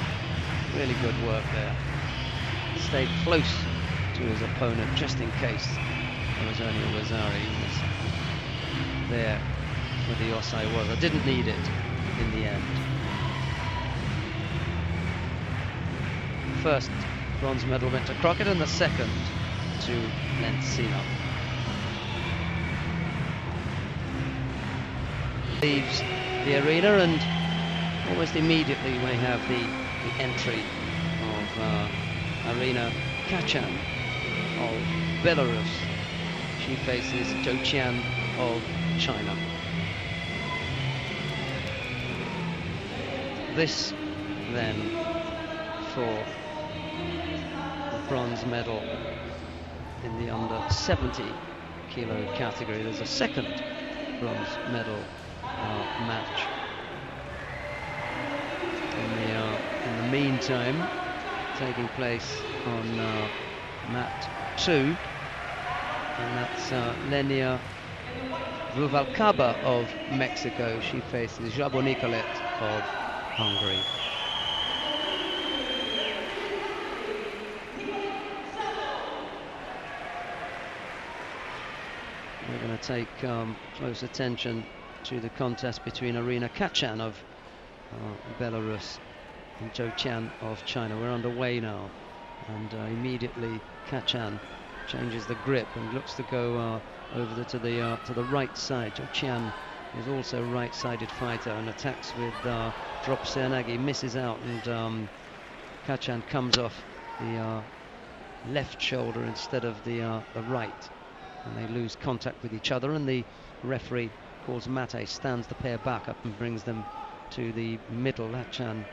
Really good work there. Stayed close to his opponent, just in case there was only a Wazari. He was there where the Osai was. I didn't need it in the end. First bronze medal went to Crockett and the second to Lencina. Leaves the arena, and almost immediately we have the entry of Arina Kachan of Belarus. She faces Zhou Qian of China. This then for the bronze medal in the under 70 kilo category. There's a second bronze medal match in the meantime, taking place on mat 2, and that's Lenia Ruvalcaba of Mexico. She faces Jabo Nicolet of Hungary. We're going to take close attention to the contest between Arina Kachan of Belarus and Zhou Qian of China. We're underway now, and immediately Kachan changes the grip and looks to go over to the right side. Zhou Qian is also a right-sided fighter and attacks with drop seoinage, misses out, and Kachan comes off the left shoulder instead of the right, and they lose contact with each other, and the referee calls mate, stands the pair back up and brings them to the middle. Kachan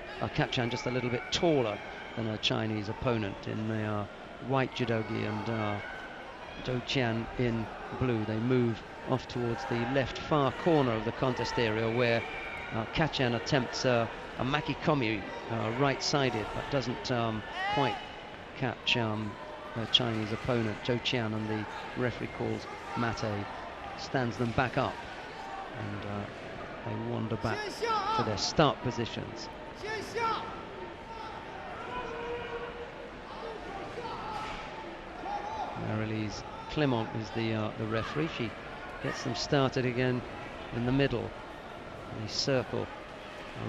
just a little bit taller than her Chinese opponent in the white judogi, and Zhou Qian in blue. They move off towards the left far corner of the contest area, where Kachan attempts a makikomi right-sided, but doesn't quite catch her Chinese opponent Zhou Qian, and the referee calls mate, stands them back up, and they wander back to their start positions. Marie-Lise Clement is the referee. She gets them started again in the middle, and they circle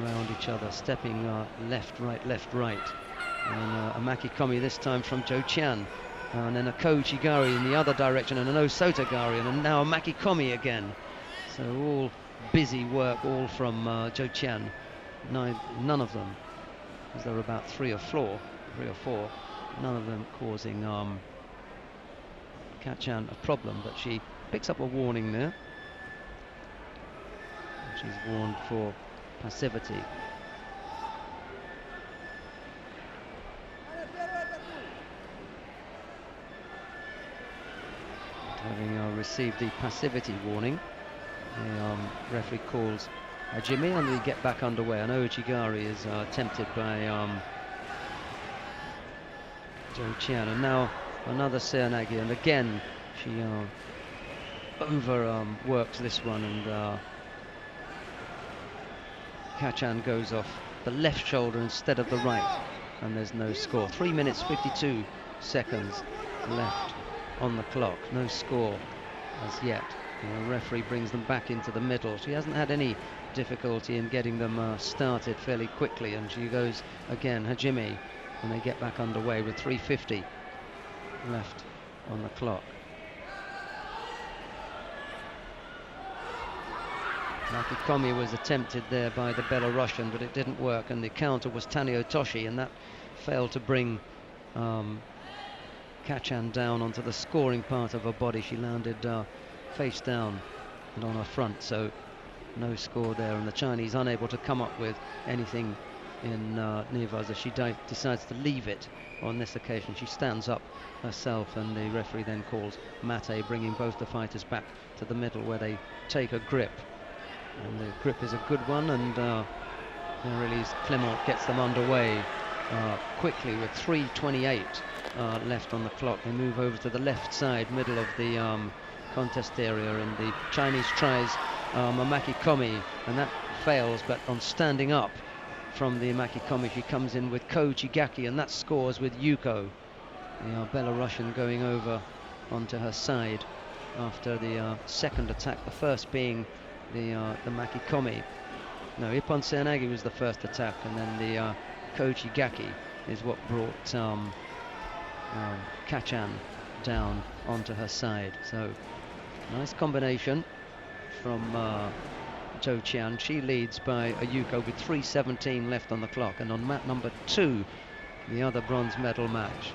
around each other, stepping left, right, and a makikomi this time from Zhou Qian, and then a ko-uchigari in the other direction, and an osotogari, and now a makikomi again. So all busy work, all from Zhou Qian. None of them, because there are about three or four, none of them causing Kachan a problem, but she picks up a warning there. She's warned for passivity. Having received the passivity warning, the referee calls Jimmy, and we get back underway. And Ouchigari is tempted by Zhou Qian, and now another seoinage, and again she overworks this one, and Kachan goes off the left shoulder instead of the right, and there's no score. 3 minutes 52 seconds left on the clock, no score as yet. The referee brings them back into the middle. She hasn't had any difficulty in getting them started fairly quickly, and she goes again, Hajime, and they get back underway with 3:50 left on the clock. Makikomi was attempted there by the Belarusian, but it didn't work, and the counter was Taniotoshi, and that failed to bring Kachan down onto the scoring part of her body. She landed face down and on her front, so no score there, and the Chinese unable to come up with anything in Nevaz as she decides to leave it on this occasion. She stands up herself, and the referee then calls mate, bringing both the fighters back to the middle, where they take a grip, and the grip is a good one, and Marie-Lise Clement gets them underway quickly with 3:28 left on the clock. They move over to the left side, middle of the contest area, and the Chinese tries a makikomi, and that fails, but on standing up from the makikomi she comes in with ko-uchigaki, and that scores with yuko. the Belarusian going over onto her side after the second attack, the first being the Makikomi. No, Ippon Seoinage was the first attack, and then the Koji Gaki is what brought Kachan down onto her side. So nice combination from Zhou Qian. She leads by a yuko with 3:17 left on the clock, and on mat number 2, the other bronze medal match,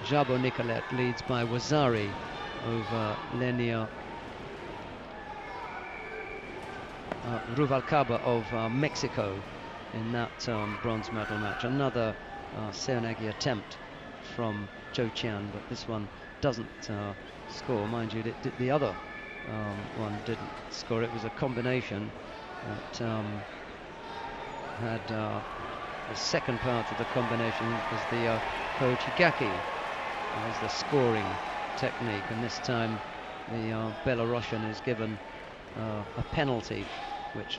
Jabo Nicolet leads by Wazari over Lenia Ruvalcaba of Mexico in that bronze medal match. Another Seoinage attempt from Zhou Qian, but this one doesn't score. Mind you, the other one didn't score. It was a combination that had the second part of the combination was the Kochigaki as the scoring technique, and this time the Belarusian is given a penalty which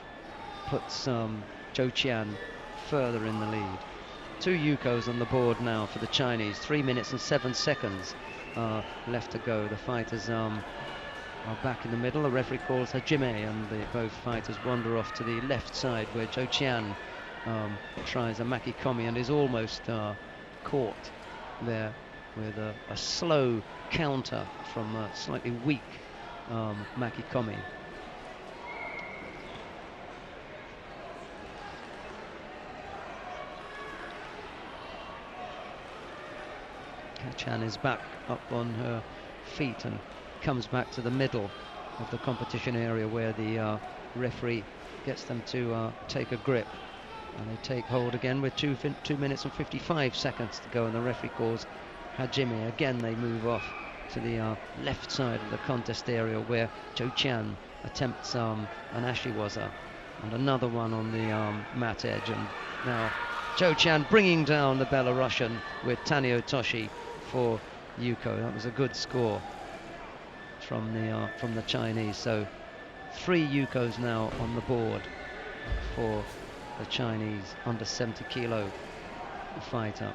puts Zhou Qian further in the lead. 2 yukos on the board now for the Chinese. 3 minutes and 7 seconds left to go. The fighters are back in the middle. The referee calls Hajime, and both fighters wander off to the left side where Zhou Qian tries a Makikomi and is almost caught there with a slow counter from a slightly weak Makikomi. Kachan is back up on her feet and comes back to the middle of the competition area where the referee gets them to take a grip, and they take hold again with 2 minutes and 55 seconds to go, and the referee calls Hajime. Again they move off to the left side of the contest area where Zhou Qian attempts an ashiwaza and another one on the mat edge, and now Zhou Qian bringing down the Belarusian with Tanio Toshi for yuko. That was a good score from the Chinese. So 3 yukos now on the board for the Chinese under 70 kilo fighter.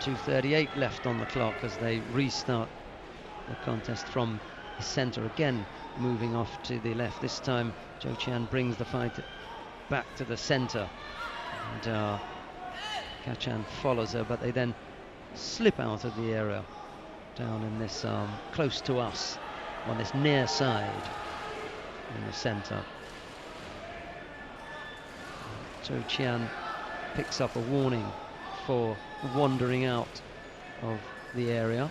.238 left on the clock as they restart the contest from the centre, again moving off to the left. This time Zhou Qian brings the fight back to the centre, and Kachan follows her, but they then slip out of the area down in this close to us on this near side in the centre. Zhou Qian picks up a warning for wandering out of the area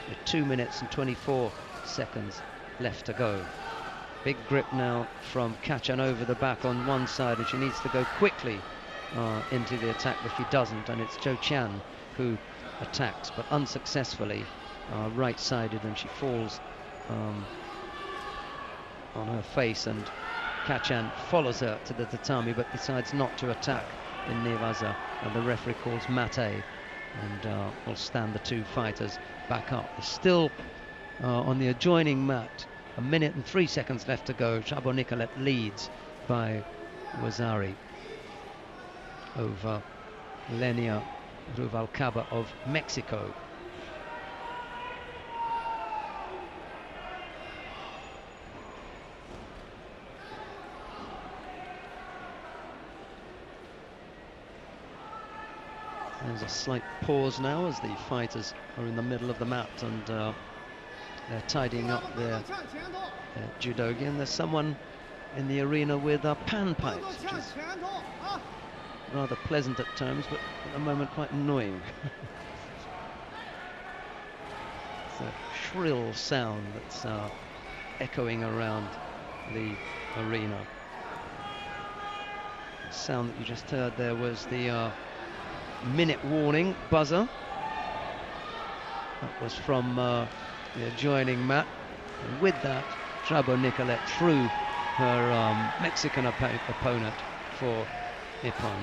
with 2 minutes and 24 seconds left to go. Big grip now from Kachan over the back on one side, and she needs to go quickly into the attack, but she doesn't, and it's Zhou Qian who attacks, but unsuccessfully, right-sided, and she falls on her face, and Kachan follows her to the tatami but decides not to attack in Nevaza, and the referee calls mate, and will stand the 2 fighters back up. They're still on the adjoining mat, 1 minute and 3 seconds left to go. Jabo Nicolet leads by Wazari over Lenia Ruvalcaba of Mexico. There's a slight pause now as the fighters are in the middle of the mat, and they're tidying up their judogi, and there's someone in the arena with pan pipes, which is rather pleasant at times, but at the moment quite annoying. It's a shrill sound that's echoing around the arena. The sound that you just heard there was the minute warning buzzer. That was from the adjoining mat, and with that Jabo Nicolet threw her Mexican opponent for Ippon.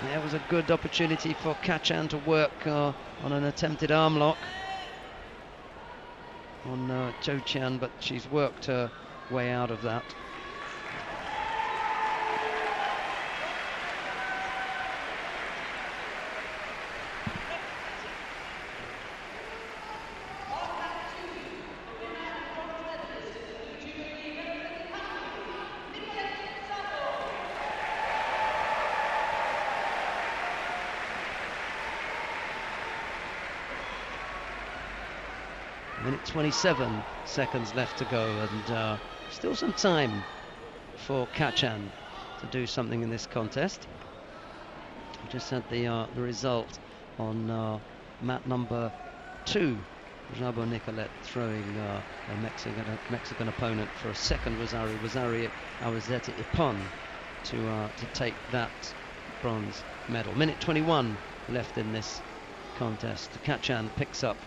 There was a good opportunity for Kachan to work on an attempted arm lock on Zhou Qian, but she's worked her way out of that. Minute 27 seconds left to go, and still some time for Kachan to do something in this contest. We just had the result on mat number 2. Jabo Nicolet throwing a Mexican opponent for a second Rosario Awazeti Ipon to take that bronze medal. Minute 21 left in this contest. Kachan picks up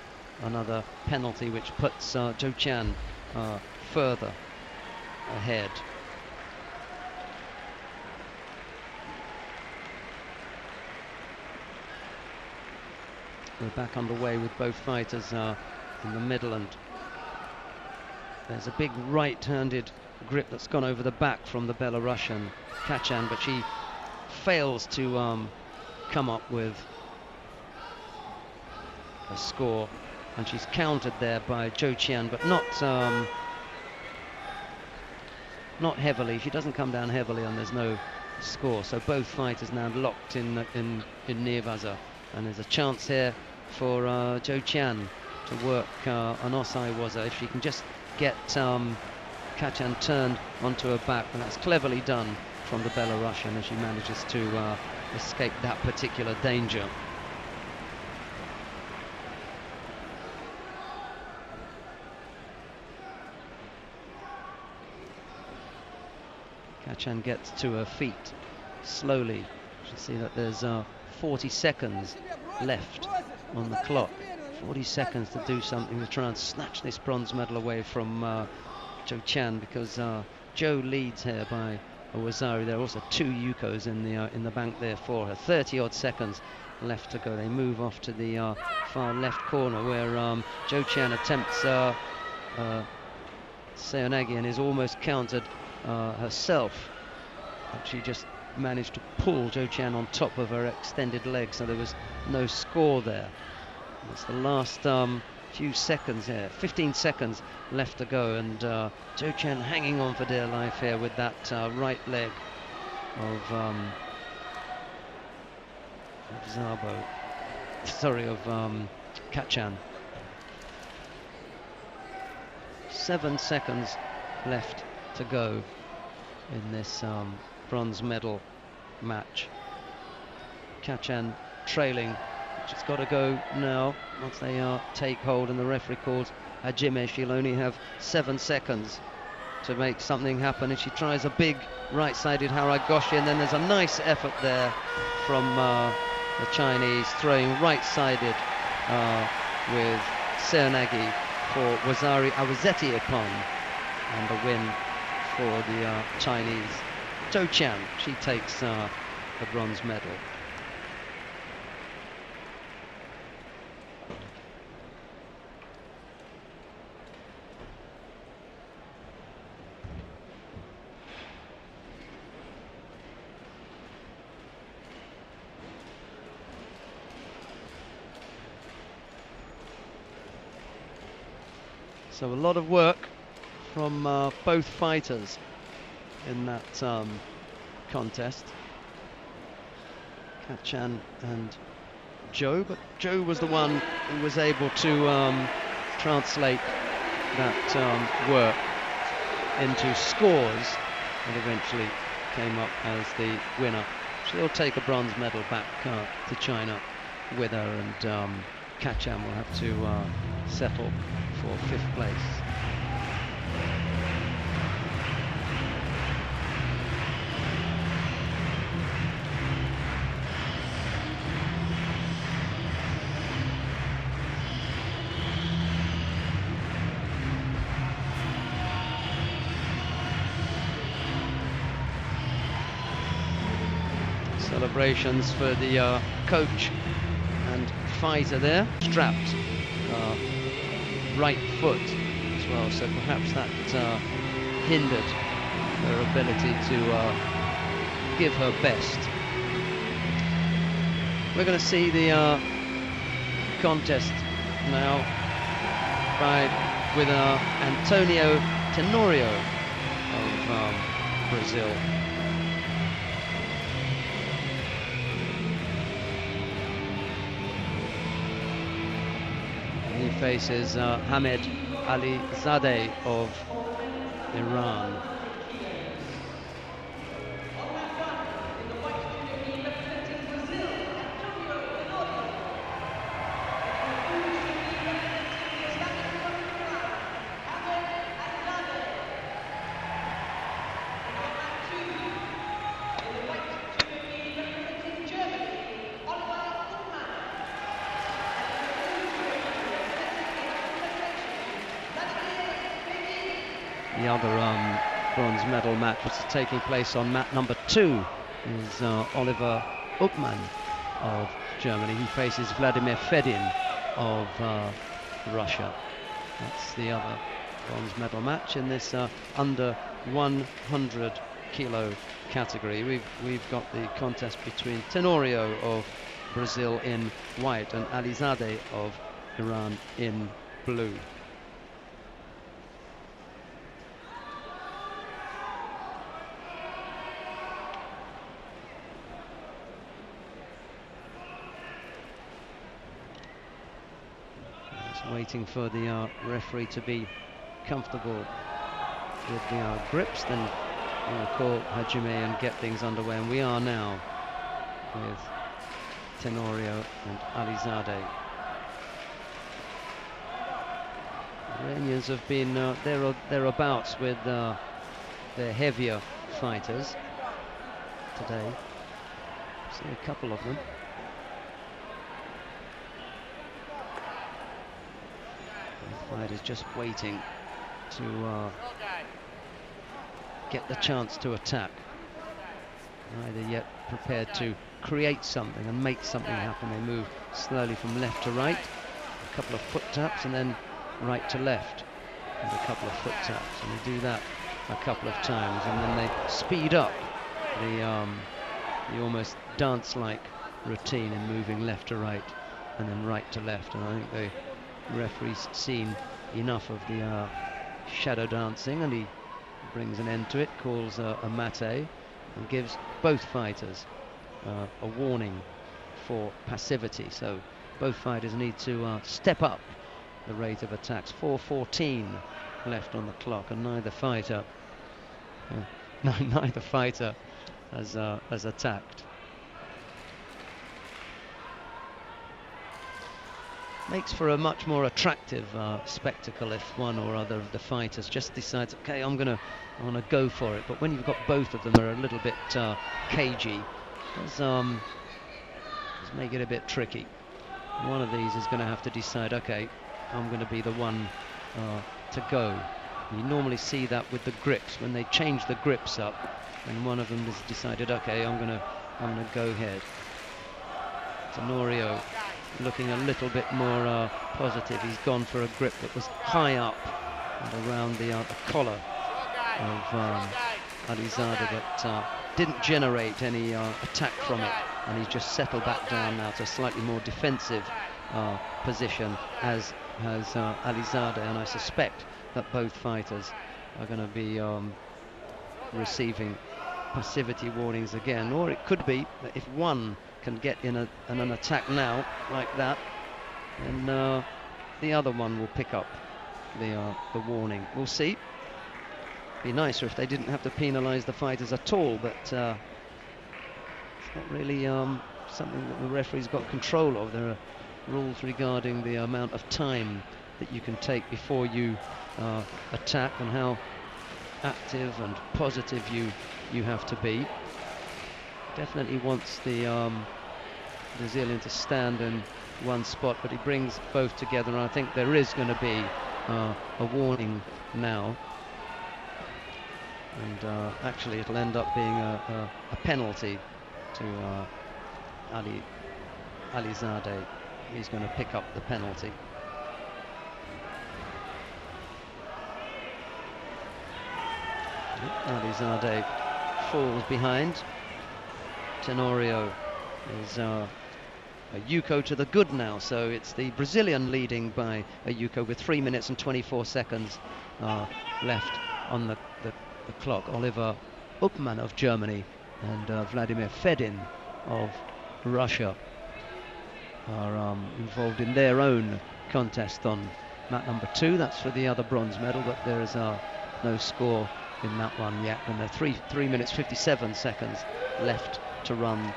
another penalty, which puts Zhou Qian further ahead. We're back underway with both fighters in the middle, and there's a big right-handed grip that's gone over the back from the Belarusian Kachan, but she fails to come up with a score, and she's countered there by Zhou Qian, but not heavily. She doesn't come down heavily, and there's no score. So both fighters now locked in Neerwaza, and there's a chance here for Zhou Qian to work an Osai Waza. If she can just get Kachan turned onto her back, and that's cleverly done from the Belarusian, as she manages to escape that particular danger. Kachan gets to her feet slowly. You see that there's 40 seconds left on the clock. 40 seconds to do something to try and snatch this bronze medal away from Zhou Qian, because Zhou leads here by a Wazari. There are also 2 Yukos in the bank there for her. 30-odd seconds left to go. They move off to the far left corner, where Zhou Qian attempts Seonagi and is almost countered herself. But she just managed to pull Zhou Qian on top of her extended leg, so there was no score there. It's the last few seconds here, 15 seconds left to go, and Zhou Qian hanging on for dear life here with that right leg of Kachan. 7 seconds left to go in this bronze medal match. Kachan trailing. She's got to go now once they take hold, and the referee calls Hajime. She'll only have 7 seconds to make something happen. If she tries a big right-sided Haragoshi, and then there's a nice effort there from the Chinese, throwing right-sided with Seonagi for Wazari Awazeti Ipon, and the win for the Chinese. Zhou Qian, she takes the bronze medal. So a lot of work from both fighters in that contest. Kachan and Zhou, but Zhou was the one who was able to translate that work into scores, and eventually came up as the winner. She'll take a bronze medal back to China with her, and Kachan will have to settle for 5th place. Celebrations for the coach and fighter there, strapped right foot as well, so perhaps that hindered her ability to give her best. We're going to see the contest now with Antonio Tenorio of Brazil. He He faces Hamed Alizadeh of Iran. The other bronze medal match, which is taking place on mat number 2, is Oliver Uckmann of Germany. He faces Vladimir Fedin of Russia. That's the other bronze medal match in this under 100 kilo category. We've got the contest between Tenorio of Brazil in white and Alizadeh of Iran in blue. Waiting for the referee to be comfortable with the grips, then we'll call Hajime and get things underway, and we are now with Tenorio and Alizadeh. The Iranians have been thereabouts with their heavier fighters today. See a couple of them. Fighters just waiting to get the chance to attack. Neither yet prepared to create something and make something happen. They move slowly from left to right, a couple of foot taps, and then right to left, and a couple of foot taps, and they do that a couple of times, and then they speed up the almost dance-like routine in moving left to right and then right to left. And I think the referee's seen enough of the shadow dancing, and he brings an end to it, calls a mate, and gives both fighters a warning for passivity. So both fighters need to step up the rate of attacks. 4:14 left on the clock, and neither fighter has attacked. Makes for a much more attractive spectacle if one or other of the fighters just decides, okay, I want to go for it. But when you've got both of them are a little bit cagey, does make it a bit tricky. One of these is going to have to decide, okay, I'm going to be the one to go. You normally see that with the grips, when they change the grips up, and one of them has decided, okay, I'm going to go ahead. Tenorio looking a little bit more positive. He's gone for a grip that was high up and around the collar of Alizadeh, but didn't generate any attack from it, and he's just settled back down now to a slightly more defensive position, as has Alizadeh, and I suspect that both fighters are going to be receiving passivity warnings again. Or it could be that if one can get in an attack now like that, and the other one will pick up the warning. We'll see. Be nicer if they didn't have to penalise the fighters at all, but it's not really something that the referee's got control of. There are rules regarding the amount of time that you can take before you attack, and how active and positive you have to be. Definitely wants the Brazilian to stand in one spot, but he brings both together, and I think there is going to be a warning now, and actually it'll end up being a penalty to Alizadeh. He's going to pick up the penalty. Alizadeh falls behind. Tenorio is a yuko to the good now, so it's the Brazilian leading by a yuko with 3 minutes and 24 seconds left on the clock. Oliver Uckmann of Germany and Vladimir Fedin of Russia are involved in their own contest on mat number 2. That's for the other bronze medal, but there is no score in that one yet, and there are 3 minutes 57 seconds left to run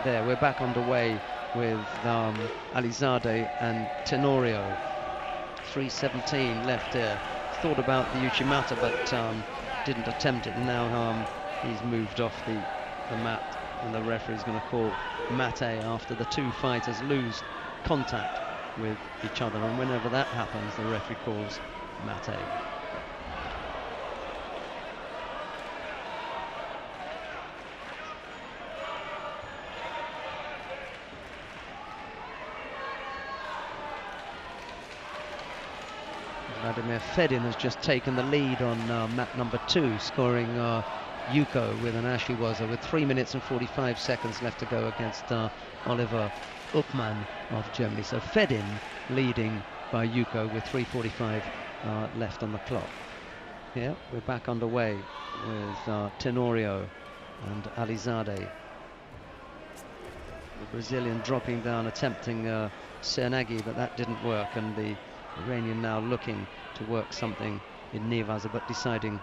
there. We're back underway with Alizadeh and Tenorio. 3:17 left here. Thought about the Uchimata, but didn't attempt it. And now he's moved off the mat, and the referee's going to call mate after the two fighters lose contact with each other, and whenever that happens, the referee calls mate. Vladimir Fedin has just taken the lead on mat number 2, scoring Yuko with an Ashiwaza with 3 minutes and 45 seconds left to go against Oliver Uppmann of Germany. So Fedin leading by Yuko with 3:45 left on the clock. Yeah, we're back underway with Tenorio and Alizadeh. The Brazilian dropping down, attempting Cernaghi, but that didn't work, and the Iranian now looking to work something in Nevaza, but deciding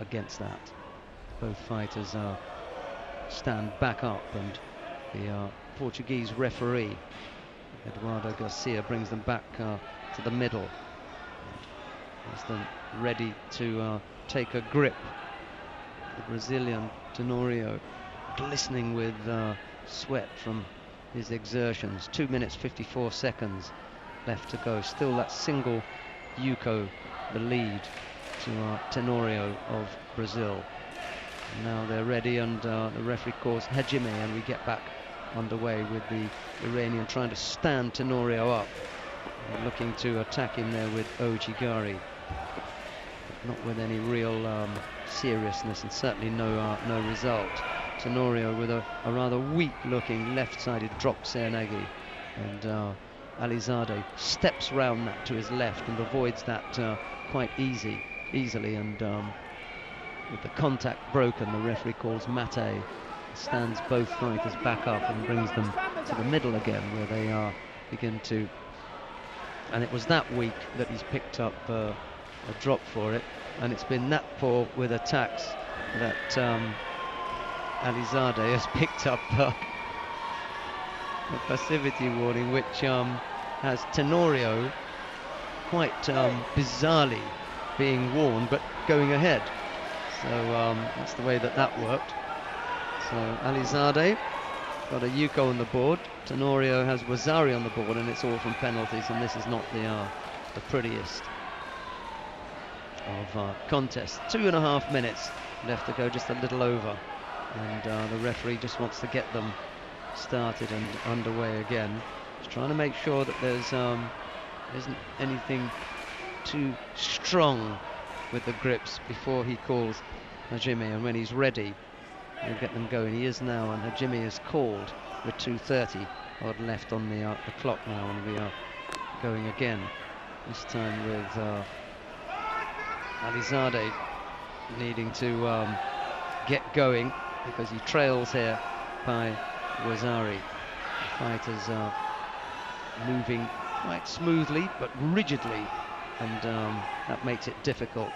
against that. Both fighters stand back up, and the Portuguese referee Eduardo Garcia brings them back to the middle, has them ready to take a grip. The Brazilian Tenorio glistening with sweat from his exertions. 2 minutes 54 seconds left to go. Still that single Yuko the lead to Tenorio of Brazil. Now they're ready, and the referee calls Hajime, and we get back underway with the Iranian trying to stand Tenorio up, looking to attack him there with Ojigari, but not with any real seriousness, and certainly no result. Tenorio with a rather weak looking left-sided drop Cernaghi, and Alizadeh steps round that to his left and avoids that quite easily, and with the contact broken, the referee calls mate, stands both fighters back up and brings them to the middle again, where they begin to, and it was that weak that he's picked up a drop for it, and it's been that poor with attacks that Alizadeh has picked up a passivity warning, which has Tenorio quite bizarrely being warned but going ahead. So that's the way that worked. So Alizadeh got a Yuko on the board, Tenorio has Wazari on the board, and it's all from penalties, and this is not the prettiest of contests. 2.5 minutes left to go, just a little over, and the referee just wants to get them started and underway again. Just trying to make sure that there's isn't anything too strong with the grips before he calls Hajime, and when he's ready he'll get them going. He is now, and Hajime is called with 2:30 odd left on the clock now, and we are going again, this time with Alizadeh needing to get going because he trails here by Wazari. The fighters are moving quite smoothly but rigidly, and that makes it difficult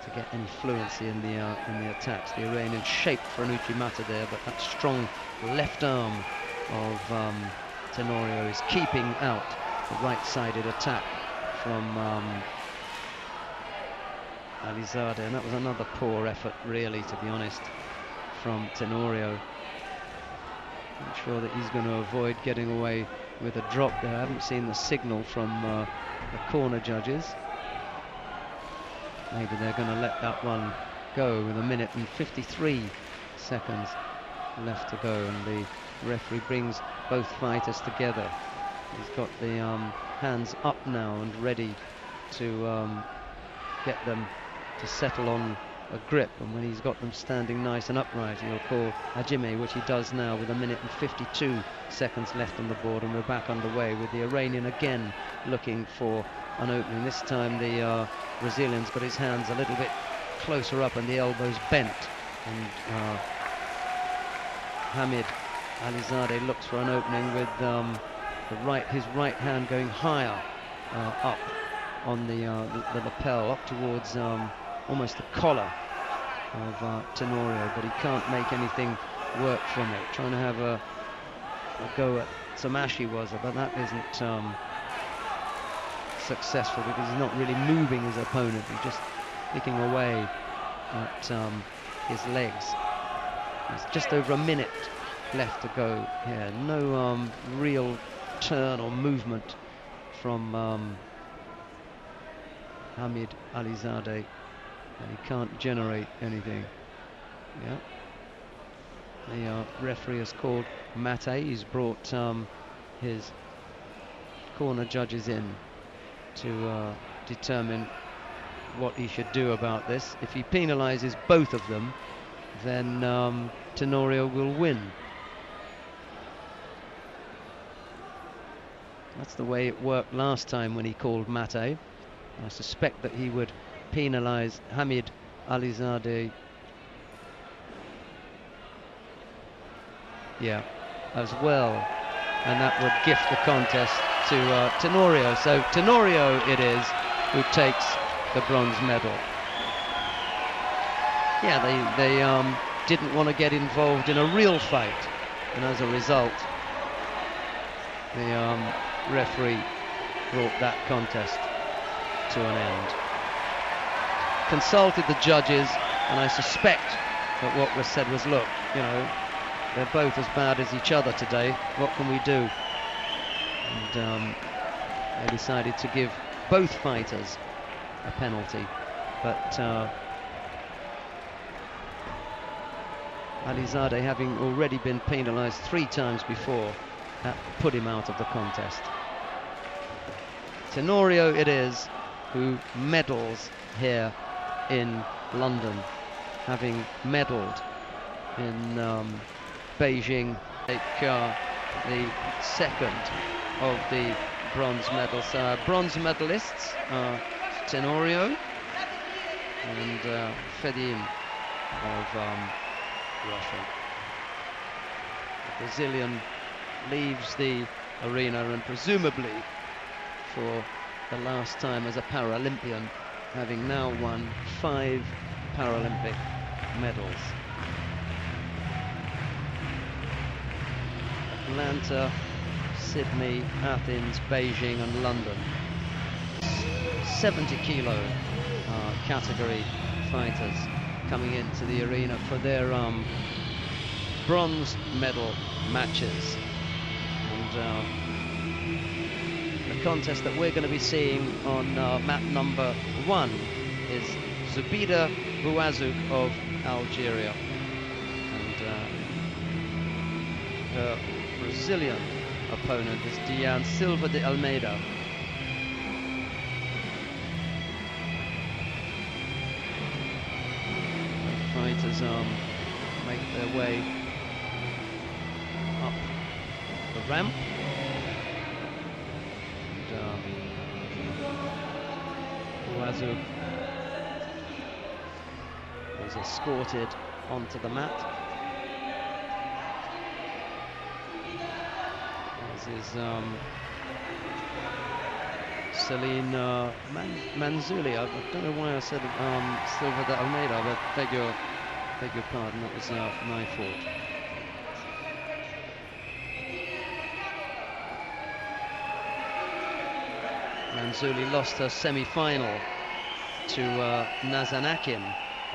to get any fluency in the attacks. The Iranian shaped for an Uchimata there, but that strong left arm of Tenorio is keeping out the right-sided attack from Alizadeh, and that was another poor effort, really, to be honest, from Tenorio. Not sure that he's going to avoid getting away with a drop there. I haven't seen the signal from the corner judges. Maybe they're going to let that one go with 1 minute and 53 seconds left to go, and the referee brings both fighters together. He's got the hands up now and ready to get them to settle on a grip, and when he's got them standing nice and upright, he'll call Hajime, which he does now with 1 minute and 52 seconds left on the board, and we're back underway with the Iranian again looking for an opening. This time the Brazilian's got his hands a little bit closer up and the elbows bent, and Hamid Alizadeh looks for an opening with his right hand going higher up on the lapel, up towards almost the collar of Tenorio, but he can't make anything work from it. Trying to have a go at Samashi but that isn't successful because he's not really moving his opponent. He's just picking away at his legs. There's just over a minute left to go here. No real turn or movement from Hamid Alizadeh, and he can't generate anything. Yeah. The referee has called Mate. He's brought his corner judges in to determine what he should do about this. If he penalises both of them, then Tenorio will win. That's the way it worked last time when he called Mate. I suspect that he would penalise Hamid Alizadeh. Yeah, as well, and that would gift the contest to Tenorio. So Tenorio it is who takes the bronze medal. Yeah, they didn't want to get involved in a real fight, and as a result, the referee brought that contest to an end. Consulted the judges, and I suspect that what was said was, look, you know, they're both as bad as each other today. What can we do? And they decided to give both fighters a penalty, but Alizadeh, having already been penalised 3 times before, that put him out of the contest. Tenorio it is who medals here in London, having medalled in Beijing. Take the second of the bronze medals. Bronze medalists are Tenorio and Fedim of Russia. The Brazilian leaves the arena, and presumably for the last time as a Paralympian, having now won 5 Paralympic medals. Atlanta, Sydney, Athens, Beijing and London. 70 kilo category fighters coming into the arena for their bronze medal matches. And the contest that we're going to be seeing on mat number 1 is Zubida Bouazouk of Algeria, and her Brazilian opponent is Diane Silva de Almeida. The fighters make their way up the ramp. Bouazouk was escorted onto the mat, as is Celine Manzulli. I don't know why I said Silva de Almeida, but beg your pardon, that was my fault. Manzulli lost her semi-final to Nazanakin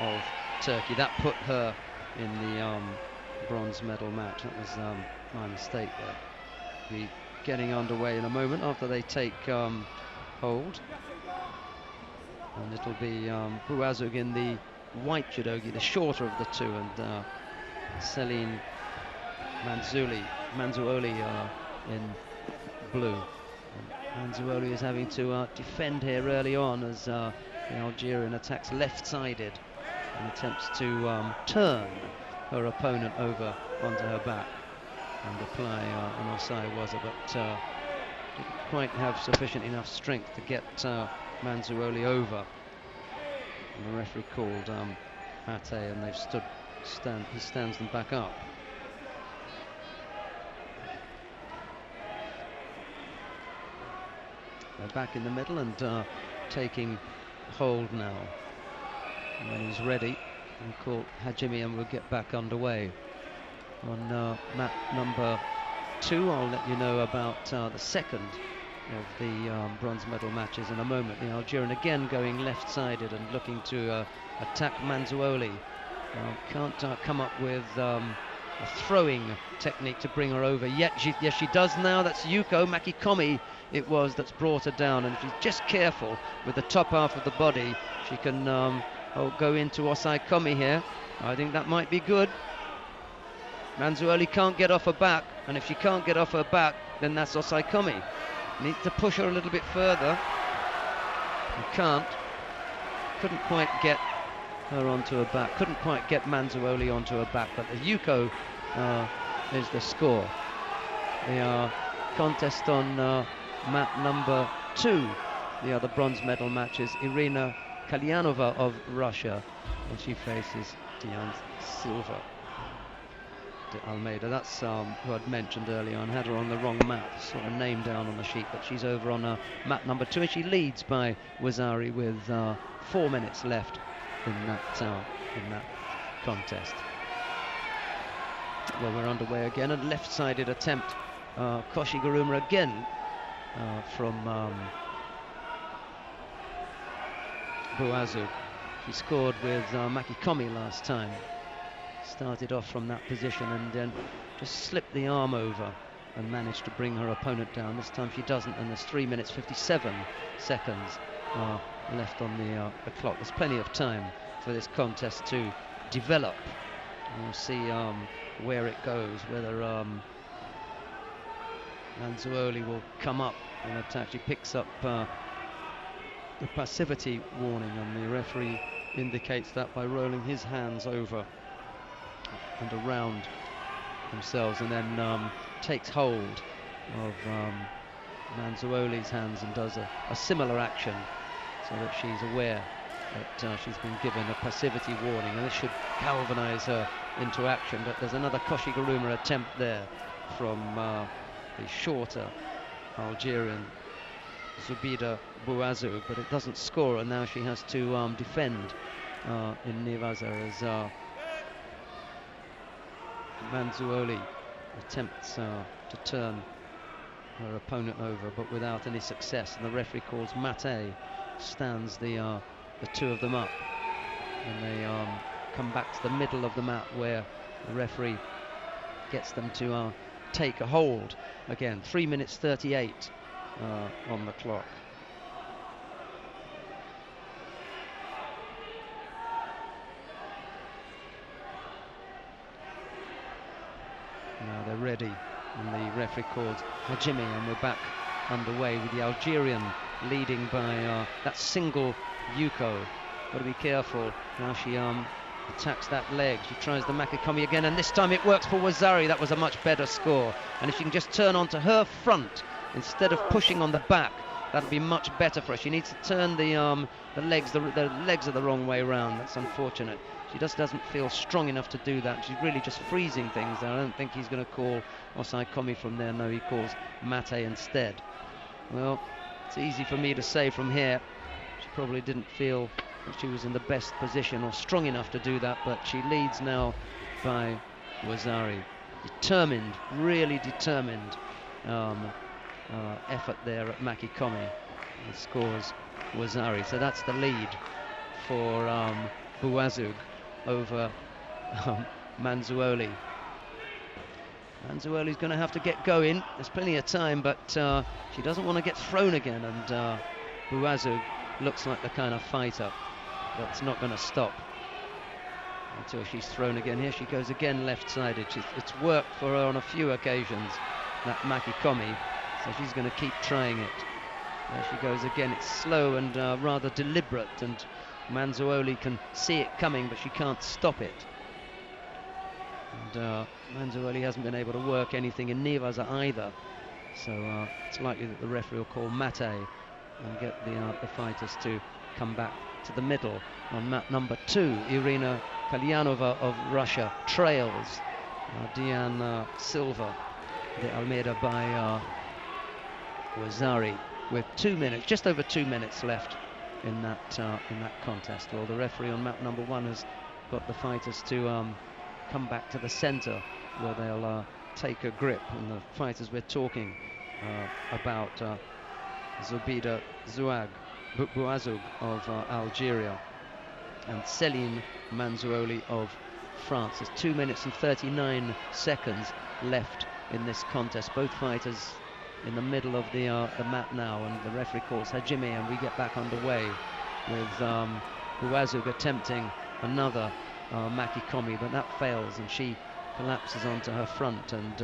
of Turkey. That put her in the bronze medal match. That was my mistake there. Be getting underway in a moment after they take hold, and it'll be Bouazouk in the white judogi, the shorter of the two, and Celine Manzuoli in blue. Manzuoli is having to defend here early on as the Algerian attacks left-sided and attempts to turn her opponent over onto her back and apply an Osai Waza, but didn't quite have sufficient enough strength to get Manzuoli over. And the referee called Mate, and they've he stands them back up. They're back in the middle and taking hold now. And when he's ready, we'll call Hajime and we'll get back underway. On mat number 2, I'll let you know about the second of the bronze medal matches in a moment. The Algerian again going left-sided and looking to attack Manzuoli. Can't come up with a throwing technique to bring her over yet. Yes, she does now. That's Yuko Makikomi it was that's brought her down, and if she's just careful with the top half of the body, she can go into Osai Komi here. I think that might be good. Manzuoli can't get off her back, and if she can't get off her back, then that's Osai Komi. Needs to push her a little bit further. You can't. Couldn't quite get her onto her back. Couldn't quite get Manzuoli onto her back, but the Yuko is the score. The contest on mat number 2, the other bronze medal match, is Irina Kalyanova of Russia, and she faces Diane Silva de Almeida. That's who I'd mentioned earlier on. Had her on the wrong mat, saw her name down on the sheet, but she's over on mat number 2, and she leads by Wazari with 4 minutes left in that contest. Well, we're underway again, and left-sided attempt. Koshiguruma again from Buazu. She scored with Makikomi last time. Started off from that position and then just slipped the arm over and managed to bring her opponent down. This time she doesn't, and there's 3 minutes 57 seconds left on the clock. There's plenty of time for this contest to develop. We'll see where it goes, whether Manzuoli will come up and attack. She picks up the passivity warning, and the referee indicates that by rolling his hands over and around themselves, and then takes hold of Manzuoli's hands and does a similar action, so that she's aware that she's been given a passivity warning, and this should galvanize her into action. But there's another Koshiguruma attempt there from the shorter Algerian Zubida Bouazou, but it doesn't score, and now she has to defend in Nivaza as Manzuoli attempts to turn her opponent over, but without any success, and the referee calls mate, stands the two of them up, and they come back to the middle of the mat, where the referee gets them to take a hold again. 3 minutes 38 on the clock. Now they're ready, and the referee calls Hajime, and we're back underway with the Algerian leading by that single Yuko. Got to be careful. Now she attacks that leg. She tries the Makikomi again, and this time it works for Wazari. That was a much better score, and if she can just turn onto her front instead of pushing on the back, that'll be much better for her. She needs to turn the legs. The legs are the wrong way around. That's unfortunate. She just doesn't feel strong enough to do that. She's really just freezing things there. I don't think he's going to call Osai Komi from there. No, he calls mate instead. Well, it's easy for me to say from here. She probably didn't feel that she was in the best position or strong enough to do that, but she leads now by Wazari. Determined, really determined effort there at Makikomi. And scores Wazari. So that's the lead for Bouazou over Manzuoli. Manzuoli's going to have to get going. There's plenty of time, but she doesn't want to get thrown again, and Bouazou looks like the kind of fighter that's not going to stop until she's thrown again. Here she goes again, left-sided. It's worked for her on a few occasions, that Makikomi, so she's going to keep trying it. There she goes again. It's slow and rather deliberate, and Manzuoli can see it coming, but she can't stop it. And Manzuoli hasn't been able to work anything in Nivaza either, so it's likely that the referee will call mate and get the fighters to come back to the middle. On mat number 2, Irina Kalyanova of Russia trails Diane Silva de Almeida by Wazari. with 2 minutes, just over 2 minutes left in that contest. Well, the referee on map number 1 has got the fighters to come back to the centre where they'll take a grip, and the fighters we're talking about Zobida Bouazoug of Algeria and Céline Manzouoli of France. There's 2 minutes and 39 seconds left in this contest. Both fighters in the middle of the mat now, and the referee calls hajime, and we get back underway with Bouazoug attempting another makikomi, but that fails and she collapses onto her front, and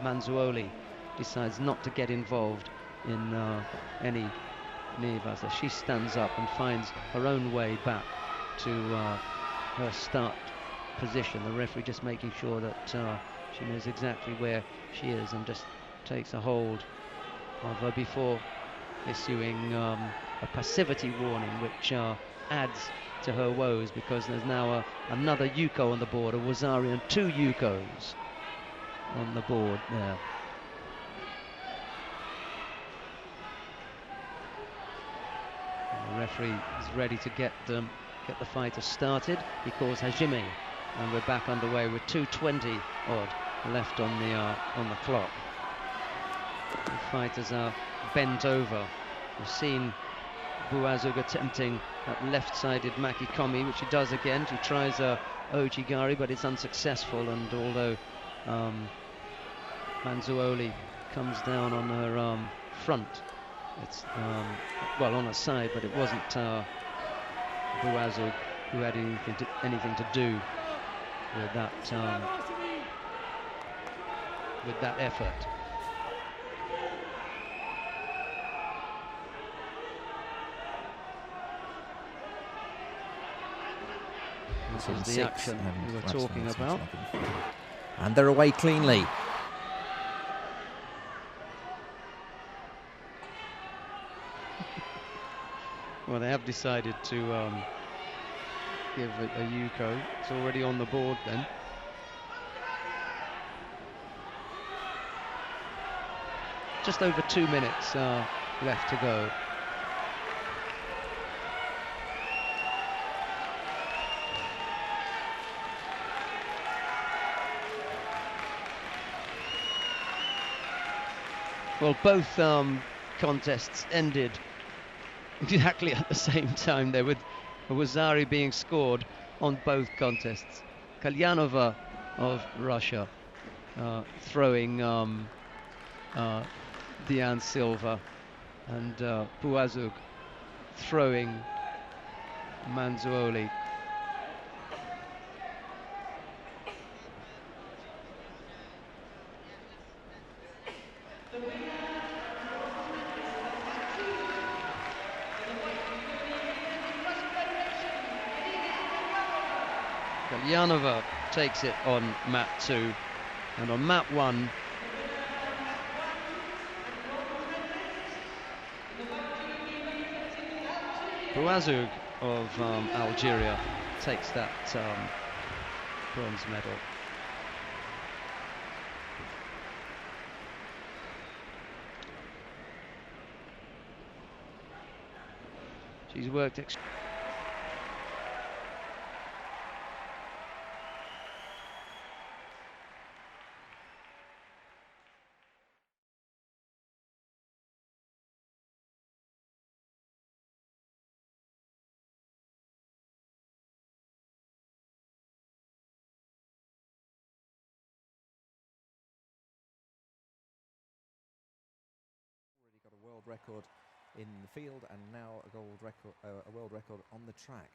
Manzouoli decides not to get involved in any Nivas. She stands up and finds her own way back to her start position. The referee just making sure that she knows exactly where she is and just takes a hold of her before issuing a passivity warning, which adds to her woes, because there's now another Yuko on the board, a Wazari, and 2 Yukos on the board there. And the referee is ready to get the fighter started. He calls hajime, and we're back underway with 2:20 odd left on the clock. The fighters are bent over. We've seen Bouazoug attempting that left-sided makikomi, which she does again. She tries a ojigari, but it's unsuccessful, and although Manzouoli comes down on her front, it's well, on her side, but it wasn't Bouazoug who had anything to do with that effort. This is the action we were talking about. And they're away cleanly. Well, they have decided to give it a Yuko. It's already on the board then. Just over 2 minutes left to go. Well, both contests ended exactly at the same time there, with Wazari being scored on both contests. Kalyanova of Russia throwing Diane Silva, and Bouazoug throwing Manzouoli. Kalyanova takes it on mat 2, and on mat 1 Bouazoug of Algeria takes that bronze medal. She's worked got a world record in the field, and now a world record on the track.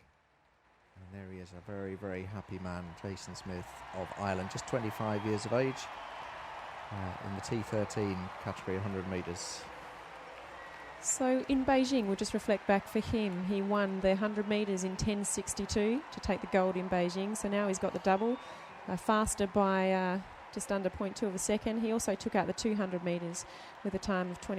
And there he is, a very, very happy man, Jason Smith of Ireland, just 25 years of age, in the T13 category 100 metres. So in Beijing, we'll just reflect back for him. He won the 100 metres in 10:62 to take the gold in Beijing. So now he's got the double, faster by just under 0.2 of a second. He also took out the 200 metres with a time of 20.